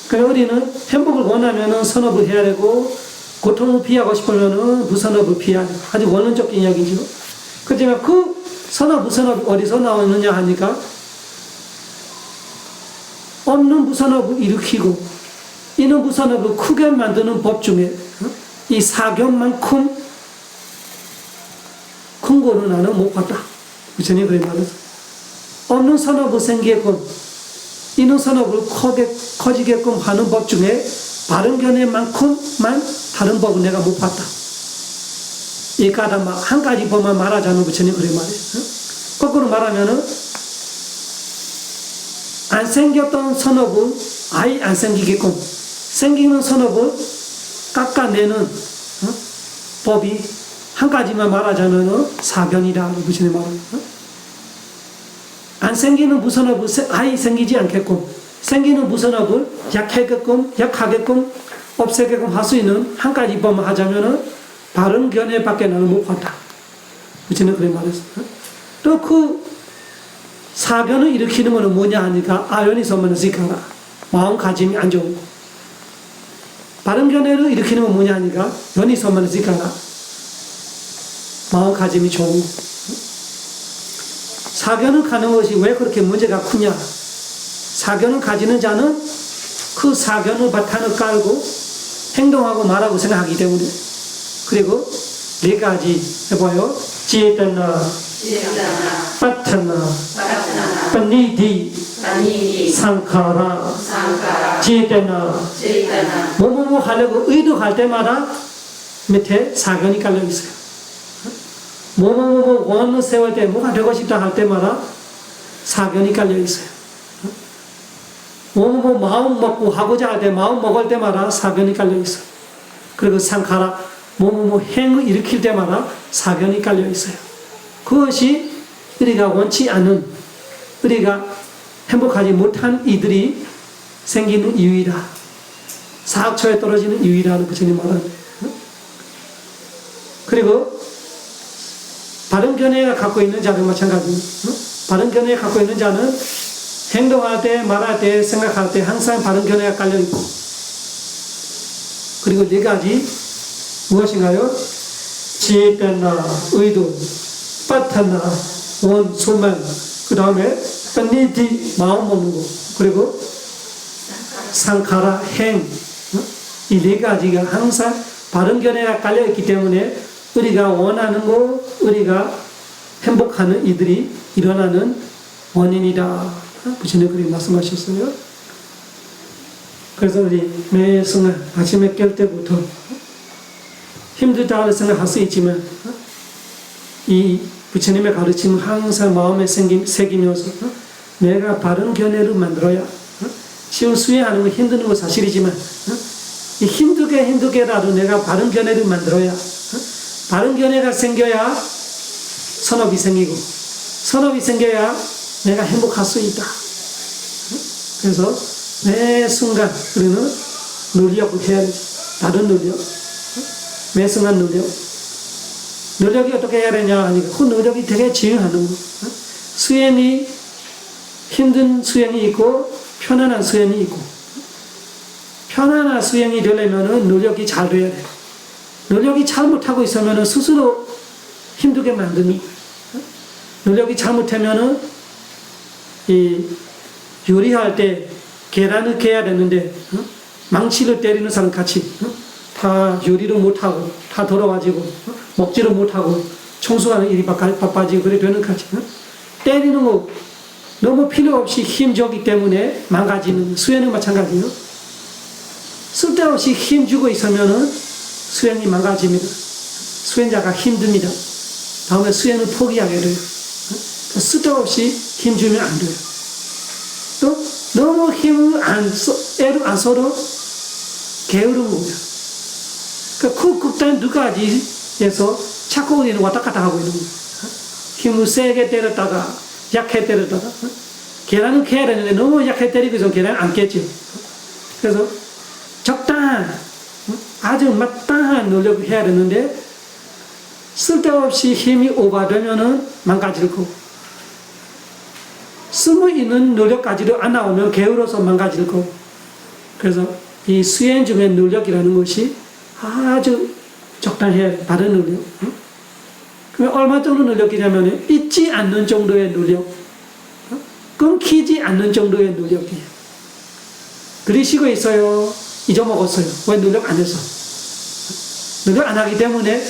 그래서 우리는 행복을 원하면은 선업을 해야 되고 고통을 피하고 싶으면은 무선업을 피해야 돼. 아주 원론적 이야기죠. 그렇지만 그 선업, 무선업이 어디서 나오느냐 하니까 없는 무선업을 일으키고 있는 무선업을 크게 만드는 법 중에 이 사견만큼 큰 거는 나는 못 봤다. 부처님이 그런 말을 없는 선업을 생기게끔 있는 선업을 커지게끔 하는 법 중에 바른 견해만큼만 다른 법은 내가 못 봤다. 이 가다 한 가지 법만 말하자면 부처님 그런 말이에요. 거꾸로 말하면은 안 생겼던 선업을 아예 안 생기게끔 생기는 선업을 깎아내는 법이 한 가지만 말하자면 사견이다. 부처님 말은 안 생기는 무선업을 아예 생기지 않게끔 생기는 무선업을 약하게끔 없애게끔 할 수 있는 한 가지 법만 하자면은 바른 견해밖에 나는 못 봤다. 부처님 그런 말했어. 또 그 사견을 일으키는 것은 뭐냐 하니까 아연이서만 지켜라. 마음가짐이 안 좋은 거. 바른 견해를 일으키는 건 뭐냐 하니까 연이서만 지켜라. 마음가짐이 좋은 거. 사견을 가는 것이 왜 그렇게 문제가 크냐? 사견을 가지는 자는 그 사견을 바탕을 깔고 행동하고 말하고 생각하기 때문에. 그리고 네 가지 해봐요. 제तना, 파타나, 파니디, 상카라, 제तना. 뭐뭐뭐 하려고 의도할 때마다 밑에 사견이 깔려 있어요. 뭐뭐뭐 원을 세울 때 뭐가 되고 싶다 할 때마다 사견이 깔려 있어요. 뭐뭐뭐 마음 먹고 하고자 할 때 마음 먹을 때마다 사견이 깔려 있어요. 그리고 상카라 뭐뭐뭐 행을 일으킬 때마다 사견이 깔려 있어요. 그것이 우리가 원치 않은 우리가 행복하지 못한 이들이 생기는 이유이다. 사학처에 떨어지는 이유이라는 부처님 말은. 그리고 바른 견해가 갖고 있는 자도 마찬가지입니다. 바른 견해 갖고 있는 자는 행동할 때, 말할 때, 생각할 때 항상 바른 견해가 깔려 있고, 그리고 네 가지 무엇인가요? 제तना, 의도, 파타나, 원, 소만, 그 다음에 니디, 마음 먹는 거, 그리고 상카라, 행, 이 네 가지가 항상 바른 견해가 깔려 있기 때문에 우리가 원하는 거, 우리가 행복하는 이들이 일어나는 원인이다. 부처님 그렇게 말씀하셨어요. 그래서 우리 매 순간 아침에 깰 때부터 힘들다고 생각할 수 있지만 이 부처님의 가르침을 항상 마음에 새기면서 내가 바른 견해를 만들어야 시험 수행하는 건 힘든 건 사실이지만 이 힘들게라도 내가 바른 견해를 만들어야 바른 견해가 생겨야 선업이 생기고 선업이 생겨야 내가 행복할 수 있다. 그래서 매 순간 우리는 노력을 해야 되지. 다른 노력. 매 순간 노력. 노력이 어떻게 해야 되냐 하니까 그 노력이 되게 중요하는 거. 수행이 힘든 수행이 있고 편안한 수행이 있고 편안한 수행이 되려면 노력이 잘 돼야 돼. 노력이 잘못하고 있으면 스스로 힘들게 만드니 노력이 잘못하면 이 요리할 때 계란을 깨야 되는데 망치를 때리는 사람 같이 다 요리를 못하고 다 돌아가지고 먹지를 못하고 청소하는 일이 바빠지고 그래 되는 같이 때리는 거 너무 필요 없이 힘주기 때문에 망가지는 수행은 마찬가지예요. 쓸데없이 힘주고 있으면 수행이 망가집니다. 수행자가 힘듭니다. 다음에 수행을 포기하게 돼요. 쓸데없이 힘주면 안 돼요. 또 너무 힘을 애를 안 써도 게으른 거예요. 그 극단 두 가지에서 자꾸 우리는 왔다 갔다 하고 있는 거예요. 힘을 세게 때렸다가 약해 때렸다가 계란을 캐야 되는데 너무 약해 때리고 있으면 계란을 안 깼죠. 그래서 적당한 아주 마땅한 노력을 해야 되는데 쓸데없이 힘이 오버되면은 망가질 거고 쓸모 있는 노력까지도 안 나오면 게을러서 망가질 거고 그래서 이 수행 중의 노력이라는 것이 아주 적당해야 돼. 바른 노력. 그러면 얼마 정도 노력이냐면 잊지 않는 정도의 노력, 끊기지 않는 정도의 노력이에요. 들이쉬고 있어요. 잊어먹었어요. 왜 노력 안 해서? 노력 안 하기 때문에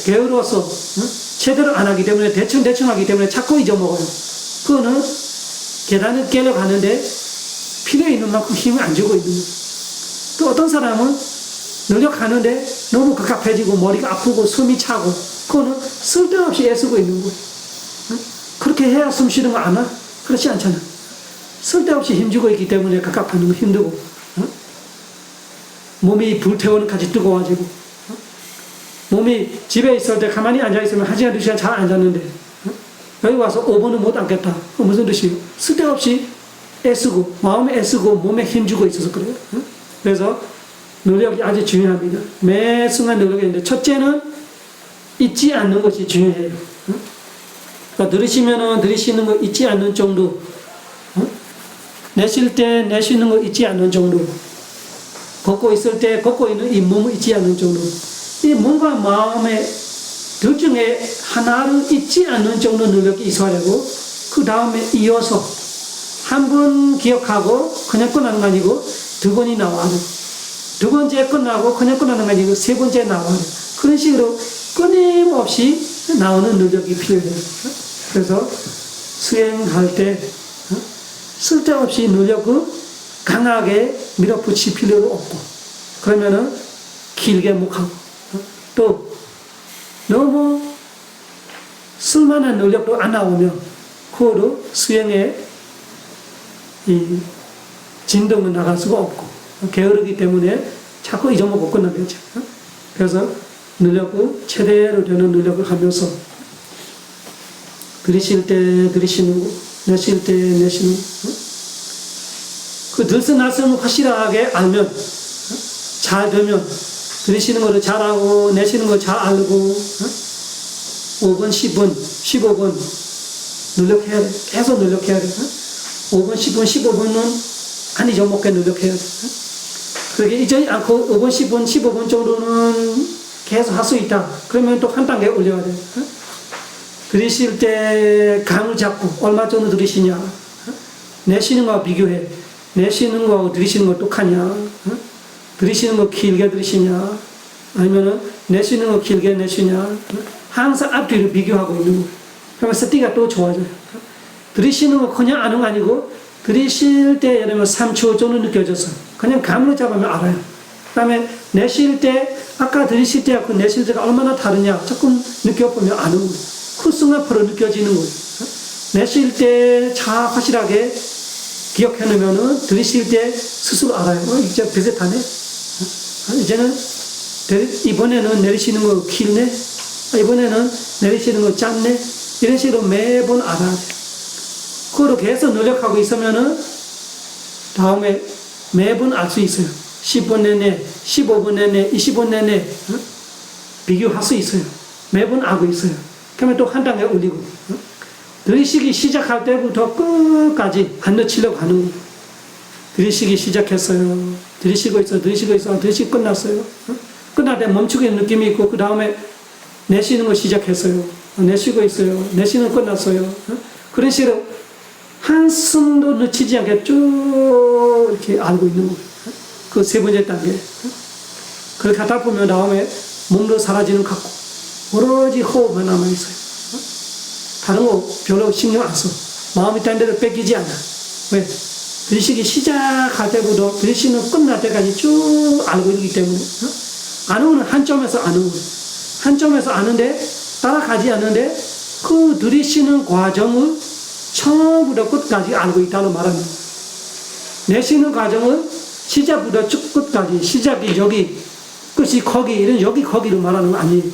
게으러서 제대로 안 하기 때문에 대충 하기 때문에 자꾸 잊어먹어요. 그거는 계단을 깨려 가는데 필요 있는 만큼 힘을 안 주고 있는 거예요. 또 어떤 사람은 노력하는데 너무 갑갑해지고 머리가 아프고 숨이 차고 그거는 쓸데없이 애쓰고 있는 거예요. 그렇게 해야 숨 쉬는 거 아나? 그렇지 않잖아. 쓸데없이 힘주고 있기 때문에 갑갑하는 거 힘들고 몸이 불태우는 까지 뜨거워지고 몸이 집에 있을 때 가만히 앉아있으면 1시간, 2시간 잘 앉았는데 여기 와서 5분은 못 앉겠다. 무슨 뜻이에요? 쓸데없이 애쓰고 마음에 애쓰고 몸에 힘주고 있어서 그래요. 그래서 노력이 아주 중요합니다. 매 순간 노력인데 첫째는 잊지 않는 것이 중요해요. 그러니까 들이쉬는 거 잊지 않는 정도, 내쉴 때 내쉬는 거 잊지 않는 정도, 걷고 있을 때 걷고 있는 이 몸을 잊지 않는 정도, 이 몸과 마음의 둘 중에 하나를 잊지 않는 정도 노력이 있어야 되고 그 다음에 이어서 한 번 기억하고 그냥 끝나는 거 아니고 두 번이 나와야 돼. 두 번째 끝나고 그냥 끝나는 거 아니고 세 번째 나와야 돼. 그런 식으로 끊임없이 나오는 노력이 필요해요. 그래서 수행할 때 쓸데없이 노력을 강하게 밀어붙일 필요도 없고 그러면은 길게 못 하고 또 너무 쓸만한 노력도 안 나오면 그거로 수행에 이 진동은 나갈 수가 없고 게으르기 때문에 자꾸 잊어먹고 끝나겠죠. 그래서 노력을 최대로 되는 노력을 하면서 들이쉴 때 들이쉬는 거, 내쉴 때 내쉬는 거. 그 들숨날숨을 확실하게 알면 잘 되면 들이쉬는 거를 잘하고 내쉬는 거 잘 알고 5분, 10분, 15분 노력해야 돼. 계속 노력해야 돼. 5분, 10분, 15분은 안 잊어먹게 노력해야 돼. 그렇게 잊지 않고 5분, 10분, 15분 정도는 계속 할 수 있다. 그러면 또 한 단계 올려야 돼. 들이쉴 때 감을 잡고 얼마 정도 들이쉬냐. 내쉬는 거와 비교해. 내쉬는 거하고 들이쉬는 거 똑하냐. 들이쉬는 거 길게 들이쉬냐. 아니면은 내쉬는 거 길게 내쉬냐. 항상 앞뒤로 비교하고 있는 거예요. 그러면 스티가 또 좋아져요. 들이쉬는 거 그냥 아는 거 아니고 들이쉴 때 예를 들면 3초 정도 느껴져서 그냥 감으로 잡으면 알아요. 그 다음에 내쉴 때 아까 들이쉴 때하고 내쉴 때가 얼마나 다르냐 조금 느껴보면 아는 거예요. 그 순간 바로 느껴지는 거예요. 내쉴 때 잘 확실하게 기억해 놓으면은 들이쉴 때 스스로 알아요. 이제 비슷하네. 이제는 이번에는 내리시는 거 길네. 이번에는 내리시는 거 짧네. 이런 식으로 매번 알아야 돼요. 그거로 계속 노력하고 있으면은 다음에 매번 알 수 있어요. 10분 내내, 15분 내내, 20분 내내 비교할 수 있어요. 매번 알고 있어요. 그러면 또 한 단계 올리고 들이쉬기 시작할 때부터 끝까지 안 놓치려고 하는 거예요. 들이쉬기 시작했어요. 들이쉬고 있어요. 들이쉬고 끝났어요. 끝날 때 멈추고 있는 느낌이 있고 그 다음에 내쉬는 거 시작했어요. 내쉬고 있어요. 내쉬는 거 끝났어요. 그런 식으로 한숨도 놓치지 않게 쭉 이렇게 알고 있는 거예요. 그 세 번째 단계. 그렇게 하다 보면 다음에 몸도 사라지는 것 같고 오로지 호흡만 남아있어요. 다른 거 별로 신경 안 써. 마음이 딴 데로 뺏기지 않아. 왜? 들이쉬기 시작할 때부터 들이쉬는 끝날 때까지 쭉 알고 있기 때문에 아는 거는 한 점에서 아는 거예요. 한 점에서 아는데 따라가지 않는데 그 들이쉬는 과정을 처음부터 끝까지 알고 있다는 말합니다. 내쉬는 과정은 시작부터 쭉 끝까지 시작이 여기 끝이 거기 이런 여기 거기로 말하는 거 아니에요.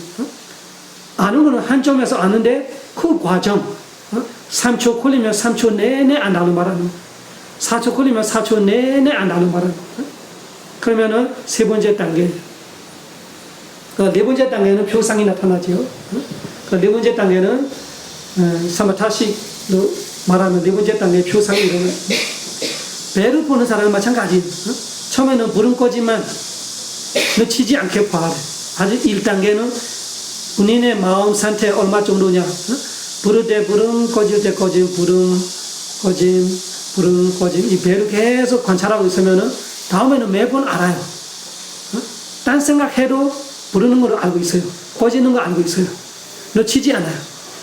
아는 거는 한 점에서 아는데 그 과정 3초 걸리면 3초 내내 안다는 말하는 거 4초 걸리면 4초 내내 안다는 말하는 거 그러면은 세 번째 단계. 네 번째 단계는 표상이 나타나죠. 네 번째 단계는 사마타식으로 말하는 네 번째 단계의 표상이 이러면 배를 보는 사람은 마찬가지. 처음에는 불은 꺼지만 놓치지 않게 봐야 돼. 아직 1단계는 본인의 마음 상태 얼마 정도냐. 부를 때 불은, 꺼질 때 꺼짐, 불은 꺼짐, 불은 꺼짐. 이 배를 계속 관찰하고 있으면은 다음에는 매번 알아요. 딴 생각해도 부르는 걸 알고 있어요. 꺼지는 거 알고 있어요. 놓치지 않아요.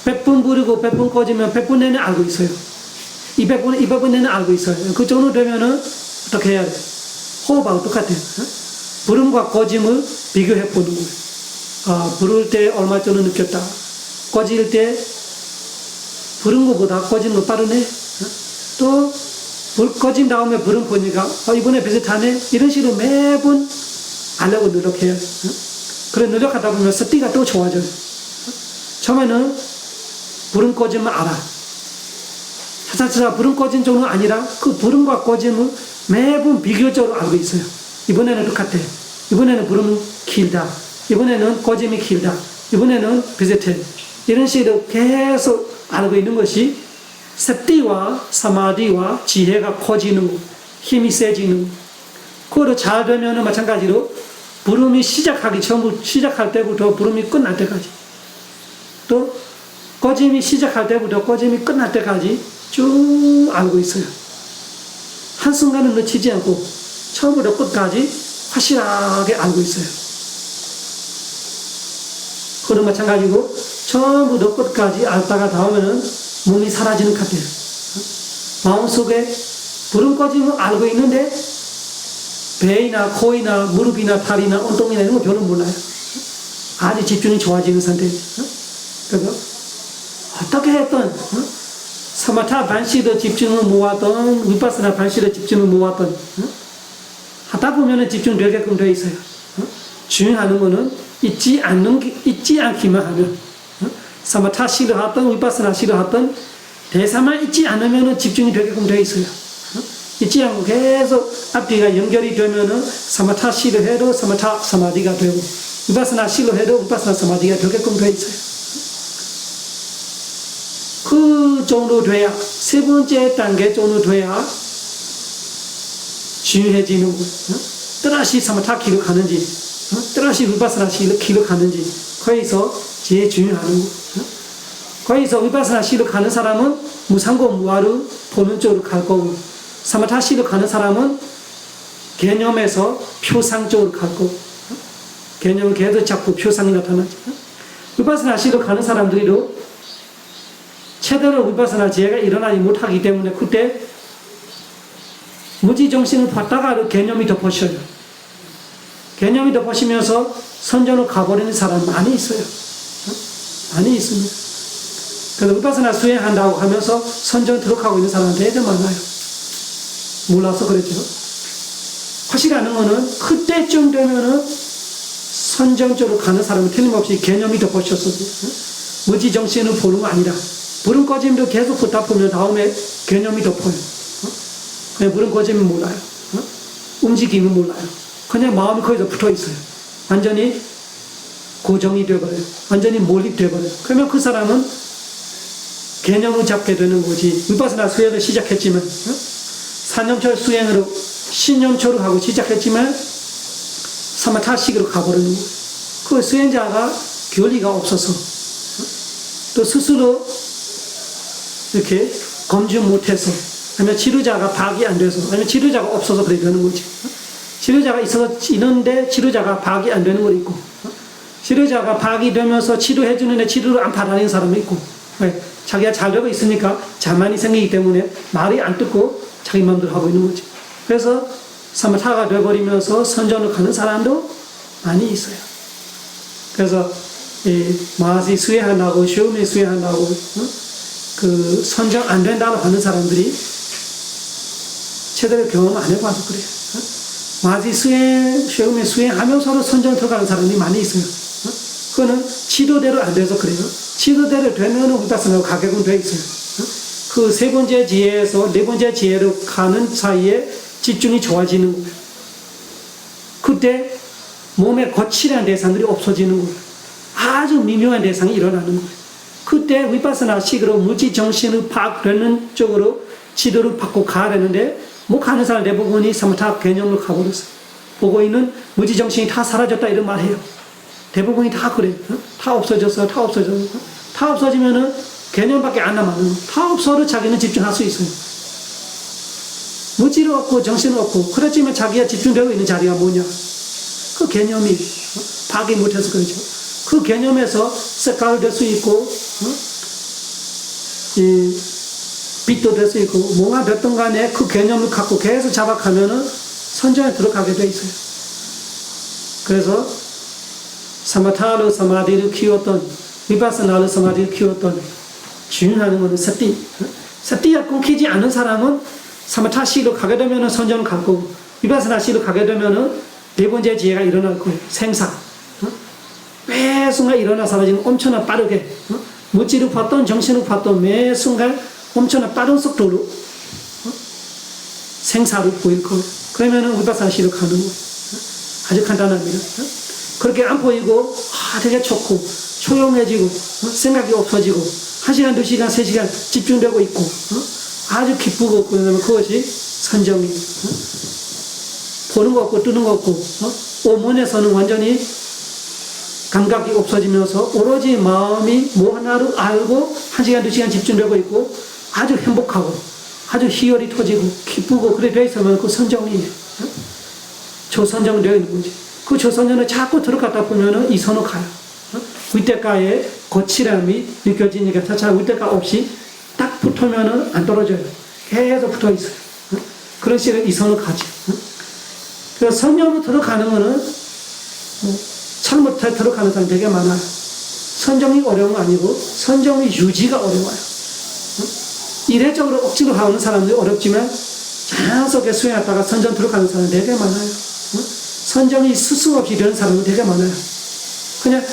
100번 부르고 100번 꺼지면 100번 내내 알고 있어요. 200번 내내 알고 있어요. 그 정도 되면은 어떻게 해야 돼? 호흡하고 똑같아요. 부름과 꺼짐을 비교해 보는 거예요. 아, 부를 때 얼마 정도 느꼈다. 꺼질 때 부른 것보다 꺼지는 거 빠르네. 또 꺼진 다음에 부름 보니까 이번에 비슷하네. 이런 식으로 매번 알려고 노력해요. 그래 노력하다 보면 스티가 또 좋아져요. 처음에는 불은 꺼지면 알아. 차차차 불은 꺼진 정도는 아니라 그 불음과 꺼짐을 매번 비교적으로 알고 있어요. 이번에는 똑같아. 이번에는 불음은 길다. 이번에는 꺼짐이 길다. 이번에는 비슷해. 이런 식으로 계속 알고 있는 것이 스티와 사마디와 지혜가 커지는 거, 힘이 세지는 거. 그거로 잘 되면 마찬가지로 부름이 시작할 때부터 부름이 끝날 때까지, 또 꺼짐이 시작할 때부터 꺼짐이 끝날 때까지 쭉 알고 있어요. 한순간은 놓치지 않고 처음부터 끝까지 확실하게 알고 있어요. 그런 마찬가지고 처음부터 끝까지 알다가 다음에는 몸이 사라지는 것 같아요. 마음속에 부름 꺼짐을 알고 있는데 배이나 코이나 무릎이나 다리나 엉덩이나 이런 거 별로 몰라요. 아주 집중이 좋아지는 상태죠. 그래서 어떻게 했던 사마타 반시도 집중을 모았던 위파스나 반시도 집중을 모았던 하다 보면은 집중되게끔 되어 있어요. 중요한 거는 잊지 않기만 하면 사마타 시를 하던 위파스나 시를 하던 대사만 잊지 않으면은 집중이 되게끔 되어 있어요. 잊지 않고 계속 앞뒤가 연결이 되면은 사마타 시를 해도 사마타 사마디가 되고 위파스나 시를 해도 위파스나 사마디가 되게끔 되어 있어요. 그 정도 돼야 세 번째 단계 정도 돼야 중요해지는 거. 또다시 사마타 기록하는지 또다시 위파스나 시를 기록하는지 거기서 제일 중요한 거. 거기서 위파스나 시를 가는 사람은 무상고 무아루 보는 쪽으로 갈 거고 사마타 시를 가는 사람은 개념에서 표상 쪽으로 갈 거고 개념을 계속 잡고 표상이 나타나죠. 위파스나 시를 가는 사람들도 제대로 위파스나 지혜가 일어나지 못하기 때문에 그때 무지정신을 받다가 개념이 덮어져요. 개념이 덮어지면서 선전을 가버리는 사람 많이 있어요. 많이 있습니다. 그래서 위파스나 수행한다고 하면서 선전 들어가고 있는 사람 되게 많아요. 몰라서 그랬죠. 확실한 거는 그때쯤 되면은 선정적으로 가는 사람은 틀림없이 개념이 덮어졌어요. 무지정신을 보는 거 아니라 불은 꺼짐도 계속 보다 보면 다음에 개념이 덮어요. 그냥 불은 꺼짐은 몰라요. 움직임은 몰라요. 그냥 마음이 거기서 붙어 있어요. 완전히 고정이 되어버려요. 완전히 몰입되어버려요. 그러면 그 사람은 개념을 잡게 되는 거지. 위파스나 수행을 시작했지만 4년철 수행으로 10년철을 하고 시작했지만 사마타식으로 가버리는 거예요. 그 수행자가 교리가 없어서 또 스스로 이렇게 검증 못해서 아니면 치료자가 파악이 안 돼서 아니면 치료자가 없어서 그래 되는 거지. 치료자가 있는데 치료자가 파악이 안 되는 거 있고 치료자가 파악이 되면서 치료해주는데 치료를 안 받아내는 사람이 있고 왜? 자기가 잘 되고 있으니까 자만이 생기기 때문에 말이 안 듣고 자기 마음대로 하고 있는 거지. 그래서 사마타가 되어버리면서 선전을 가는 사람도 많이 있어요. 그래서 마하시 수행한다고 시오미 수행한다고 그 선정 안 된다고 하는 사람들이 제대로 경험 안 해봐서 그래요. 마하시 수행, 시오미 수행하면서도 선정 들어가는 사람이 많이 있어요. 그거는 치료대로 안 돼서 그래요. 치료대로 되면 위파스나로 가게끔 돼 있어요. 그 세 번째 지혜에서 네 번째 지혜로 가는 사이에 집중이 좋아지는 거예요. 그때 몸에 거칠한 대상들이 없어지는 거예요. 아주 미묘한 대상이 일어나는 거예요. 그때 위파스나 식으로 무지 정신을 파악하는 쪽으로 지도를 받고 가려는데 뭐 가는 사람 대부분이 사마타 개념으로 가버렸어요. 보고 있는 무지 정신이 다 사라졌다 이런 말 해요. 대부분이 다 그래요. 다 없어졌어, 다 없어졌어. 다 없어지면은 개념밖에 안 남아요. 다 없어도 자기는 집중할 수 있어요. 무지도 없고 정신은 없고 그렇지만 자기가 집중되고 있는 자리가 뭐냐? 그 개념이 파악이 못해서 그렇죠. 그 개념에서 색깔을 될 수 있고 이 빛도 될 수 있고 뭔가 됐던 간에 그 개념을 갖고 계속 자박하면은 선정에 들어가게 돼 있어요. 그래서 사마타로 사마디를 키웠던 위파스나로 사마디를 키웠던 중요한 것은 사띠. 사띠가 끊기지 않은 사람은 사마타 시로 가게 되면은 선정을 갖고 위파스나 시로 가게 되면은 네 번째 지혜가 일어날 거예요. 생사. 매 순간 일어나 사라지는 엄청나 빠르게 물질을 봤던 정신을 봤던 매 순간 엄청나 빠른 속도로 생사를 보일 거예요. 그러면은 위파스나 시로 가는 거예요. 아주 간단합니다. 그렇게 안 보이고 되게 좋고 조용해지고 생각이 없어지고 1시간, 2시간, 3시간 집중되고 있고 아주 기쁘고 그러면 그것이 선정이에요. 보는 거 없고 뜨는 거 없고 오문에서는 완전히 감각이 없어지면서 오로지 마음이 뭐 하나를 알고 1시간, 2시간 집중되고 있고 아주 행복하고 아주 희열이 터지고 기쁘고 그래 되어 있으면 그 선정이에요. 조선정되어 있는 거지. 그 조선정을 자꾸 들어갔다 보면은 이 선을 가요. 윗대가에 거칠함이 느껴지니까 차차 윗대가 없이 딱 붙으면은 안 떨어져요. 계속 붙어 있어요. 그런 식으로 이 선을 가죠. 그래서 선정으로 들어가는 거는 잘못해 들어가는 사람 되게 많아요. 선정이 어려운 거 아니고 선정의 유지가 어려워요. 이례적으로 억지로 하는 사람들이 어렵지만 자연스럽게 수행하다가 선정 들어가는 사람 되게 많아요. 선정이 스스럼 없이 되는 사람은 되게 많아요. 그냥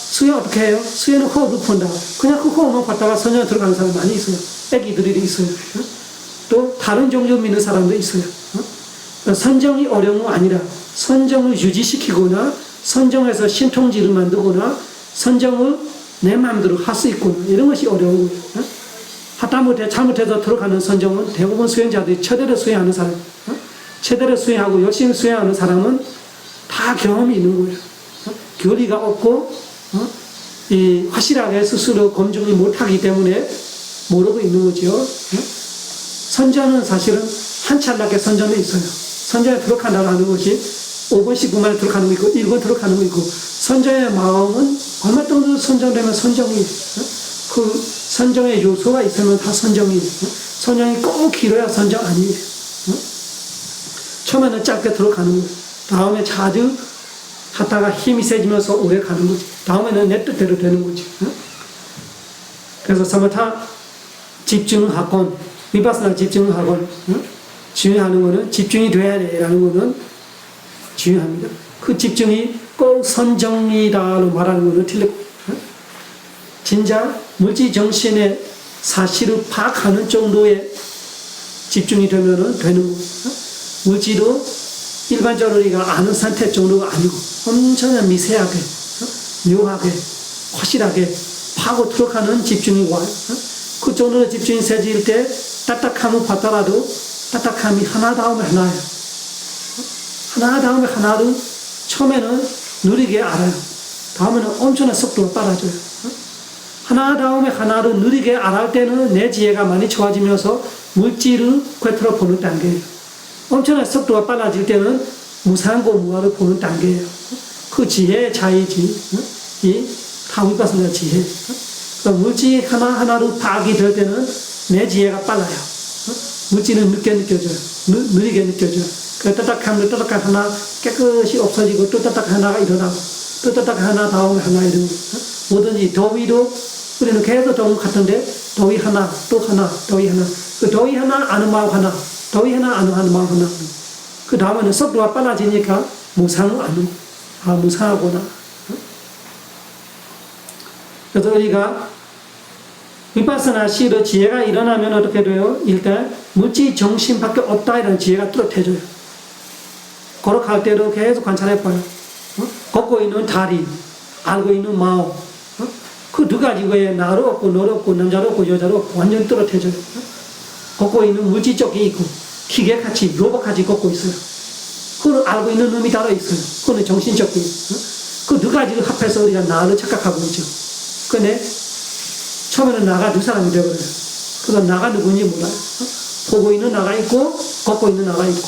수행 어떻게 해요? 수행은 호흡을 푼다. 그냥 그 호흡만 받다가 선정에 들어가는 사람 많이 있어요. 애기들이 있어요. 또 다른 종교 믿는 사람도 있어요. 선정이 어려운 건 아니라 선정을 유지시키거나 선정에서 신통지를 만들거나 선정을 내 마음대로 할 수 있구나 이런 것이 어려운 거예요. 하다못해 잘못해서 들어가는 선정은 대부분 수행자들이 최대로 수행하는 사람, 최대로 수행하고 열심히 수행하는 사람은 다 경험이 있는 거예요. 교리가 없고 확실하게 스스로 검증이 못하기 때문에 모르고 있는 거죠. 선정은 사실은 한 찰나게 선정이 있어요. 선정에 들어간다고 하는 것이 5번, 19만에 들어가는 거 있고 1번 들어가는 거 있고 선정의 마음은 얼마 정도 선정되면 선정이 그 선정의 요소가 있으면 다 선정이 선정이 꼭 길어야 선정 아니에요. 처음에는 짧게 들어가는 거예요. 다음에 자주 하다가 힘이 세지면서 오래 가는 거지. 다음에는 내 뜻대로 되는 거지. 그래서 사마타 집중학원, 위파스나 집중학원 중요하는 거는 집중이 돼야 돼라는 거는 중요합니다. 그 집중이 꼭 선정이다로 말하는 거는 틀리고 진짜 물질 정신의 사실을 파악하는 정도의 집중이 되면은 되는 거예요. 물질도 일반적으로 우리가 아는 상태 정도가 아니고 엄청나게 미세하게 묘하게 확실하게 파고 들어가는 집중이 와요. 그 정도로 집중이 세질 때 딱딱함을 받더라도 딱딱함이 하나 다음에 하나예요. 하나 다음에 하나를 처음에는 느리게 알아요. 다음에는 엄청난 속도로 빨라져요. 하나 다음에 하나를 느리게 알할 때는 내 지혜가 많이 좋아지면서 물질을 꿰뚫어 보는 단계예요. 엄청난 속도가 빨라질 때는 무상고 무아를 보는 단계예요. 그 지혜의 차이지. 이 위파스나 지혜. 그러니까 물질 하나하나로 파악이 될 때는 내 지혜가 빨라요. 물질은 늦게 느껴져요. 느리게 느껴져요. 그 따닥함도 따닥한 하나 깨끗이 없어지고 또 따닥한 하나가 일어나고 또 따닥한 하나 다음에 하나 이런 거. 뭐든지 더위도 우리는 계속 더운 것 같은데 더위 하나 또 하나 더위 하나 그 더위 하나 아는 마음 하나 더위 하나 아는 마음 하나 그 다음에는 속도가 빨라지니까 무상을 아는 무상하구나. 그래서 우리가 위파스나 시로 지혜가 일어나면 어떻게 돼요? 일단 물질 정신밖에 없다 이런 지혜가 뚜렷해져요. 걸어갈 때도 계속 관찰해봐요. 걷고 있는 다리, 알고 있는 마음. 그 두 가지 외에 나로 없고 너로 없고 남자로 없고 여자로 없고 완전히 떨어져요. 걷고 있는 물질적이 있고 기계같이 로봇같이 걷고 있어요. 그걸 알고 있는 놈이 따로 있어요. 그거는 정신적인. 그 두 가지를 합해서 우리가 나를 착각하고 있죠. 근데 처음에는 나가 두 사람이 되어버려요. 그래서 나가 누군지 몰라요. 보고 있는 나가 있고 걷고 있는 나가 있고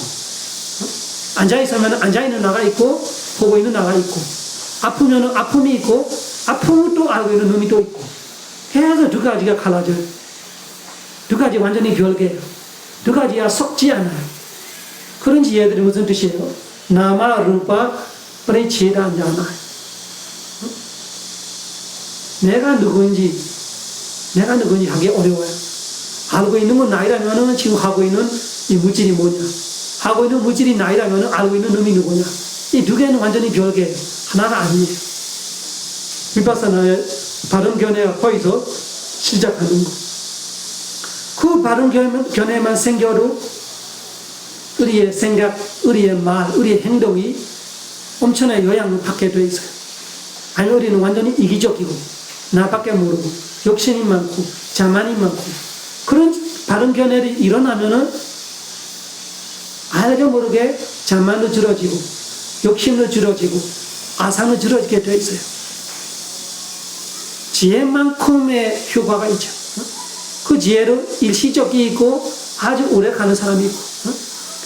앉아있으면 앉아있는 나가 있고 보고 있는 나가 있고 아프면 아픔이 있고 아픔을 또 알고 있는 놈이 또 있고 계속 두 가지가 갈라져요. 두 가지 완전히 별개예요. 두 가지가 섞지 않아요. 그런 지혜들이 무슨 뜻이에요? 나마 루파 프레치다냐나. 내가 누구인지 하기 어려워요. 알고 있는 건 나이라면 지금 하고 있는 이 물질이 뭐냐? 하고 있는 물질이 나이라면 알고 있는 놈이 누구냐? 이 두 개는 완전히 별개예요. 하나가 아니에요. 비파사나의 바른 견해가 거기서 시작하는 거. 그 바른 견해만 생겨도 우리의 생각, 우리의 말, 우리의 행동이 엄청나게 영향을 받게 돼 있어요. 아니 우리는 완전히 이기적이고 나밖에 모르고 욕심이 많고 자만이 많고 그런 바른 견해를 일어나면은 알게 모르게 자만도 줄어지고 욕심도 줄어지고 아상도 줄어지게 돼 있어요. 지혜만큼의 효과가 있죠. 그 지혜로 일시적이 있고 아주 오래 가는 사람이 있고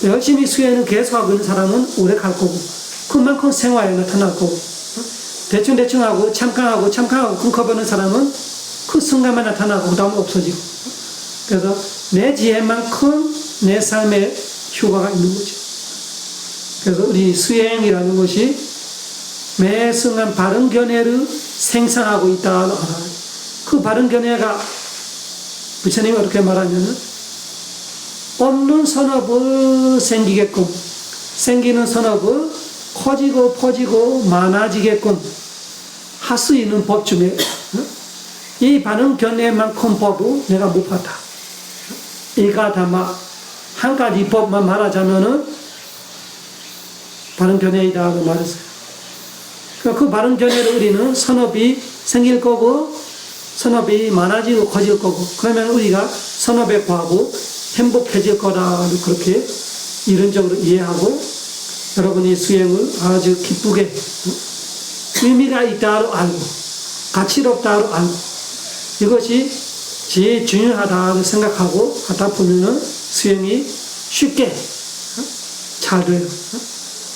열심히 수행을 계속하고 있는 사람은 오래 갈 거고 그만큼 생활에 나타날 거고 대충 하고 잠깐 꿈꿔보는 사람은 그 순간만 나타나고 그 다음은 없어지고 그래서 내 지혜만큼 내 삶에 효과가 있는 거죠. 그래서 우리 수행이라는 것이 매 순간 바른 견해를 생산하고 있다. 그 바른 견해가 부처님이 어떻게 말하냐면 없는 선업을 생기게끔 생기는 선업을 커지고 퍼지고 많아지게끔 할 수 있는 법 중에 이 바른 견해만큼 법을 내가 못 봤다. 일가다마 한 가지 법만 말하자면은 바른 견해이다고 말했어요. 그 바른 견해를 우리는 선업이 생길 거고 선업이 많아지고 커질 거고 그러면 우리가 선업에 구하고 행복해질 거다를 그렇게 이론적으로 이해하고 여러분이 수행을 아주 기쁘게 의미가 있다로 알고 가치롭다로 알고 이것이 제일 중요하다고 생각하고 하다 보면은 수행이 쉽게 잘 돼요.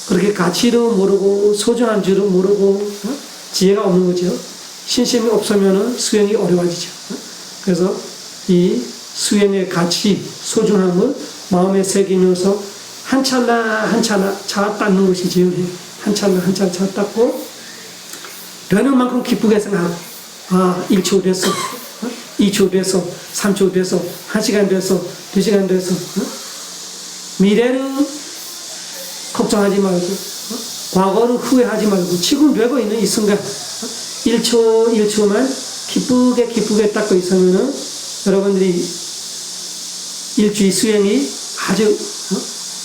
그렇게 가치도 모르고 소중한 줄도 모르고 지혜가 없는 거죠. 신심이 없으면은 수행이 어려워지죠. 그래서 이 수행의 가치, 소중함을 마음에 새기면서 한 찰나 차 닦는 것이 중요해요. 한 찰나 차 닦고 되는 만큼 기쁘게 생각하고 1초 됐어, 2초 됐어, 3초 됐어, 1시간 됐어, 2시간 됐어. 미래는 걱정하지 말고 과거를 후회하지 말고 지금 되고 있는 이 순간 1초만 기쁘게 닦고 있으면은 여러분들이 일주일 수행이 아주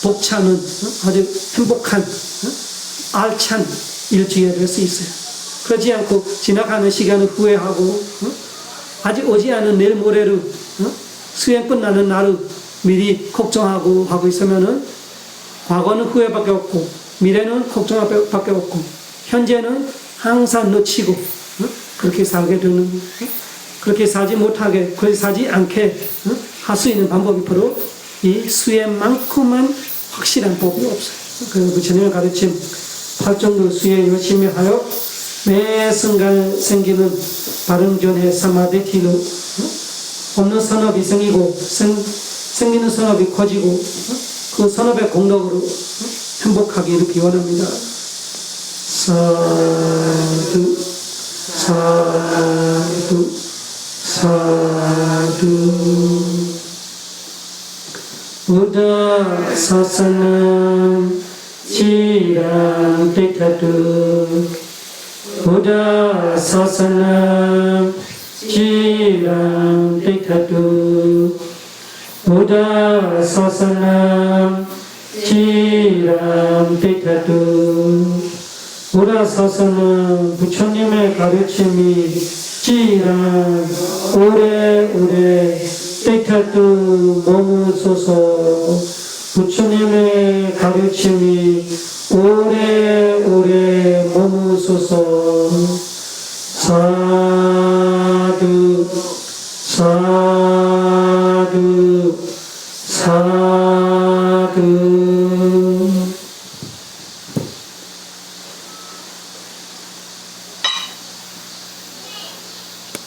벅차는 아주 행복한 알찬 일주일이 될 수 있어요. 그렇지 않고 지나가는 시간을 후회하고 아직 오지 않은 내일 모레를 수행 끝나는 날을 미리 걱정하고 하고 있으면은 과거는 후회밖에 없고 미래는 걱정밖에 없고 현재는 항상 놓치고 그렇게 살게 되는 그렇게 살지 못하게 그렇게 살지 않게 할 수 있는 방법이 바로 이 수행만큼만 확실한 법이 없어요. 그 부처님의 가르침 팔정도 수행 열심히 하여 매 순간 생기는 바른 견해 사마디티로 없는 선업이 생기고 생기는 선업이 커지고 그 선업의 공덕으로 행복하기를 기원합니다. 사두 사두 사두 부다 사사남 지랑 떼타두 부다 사사남 지랑 떼타두 부다 사사남 찌람 띠타두 보라 사서는 부처님의 가르침이 찌람 오래오래 띠타두 머무소서 부처님의 가르침이 오래오래 머무소서 사두 사두 사두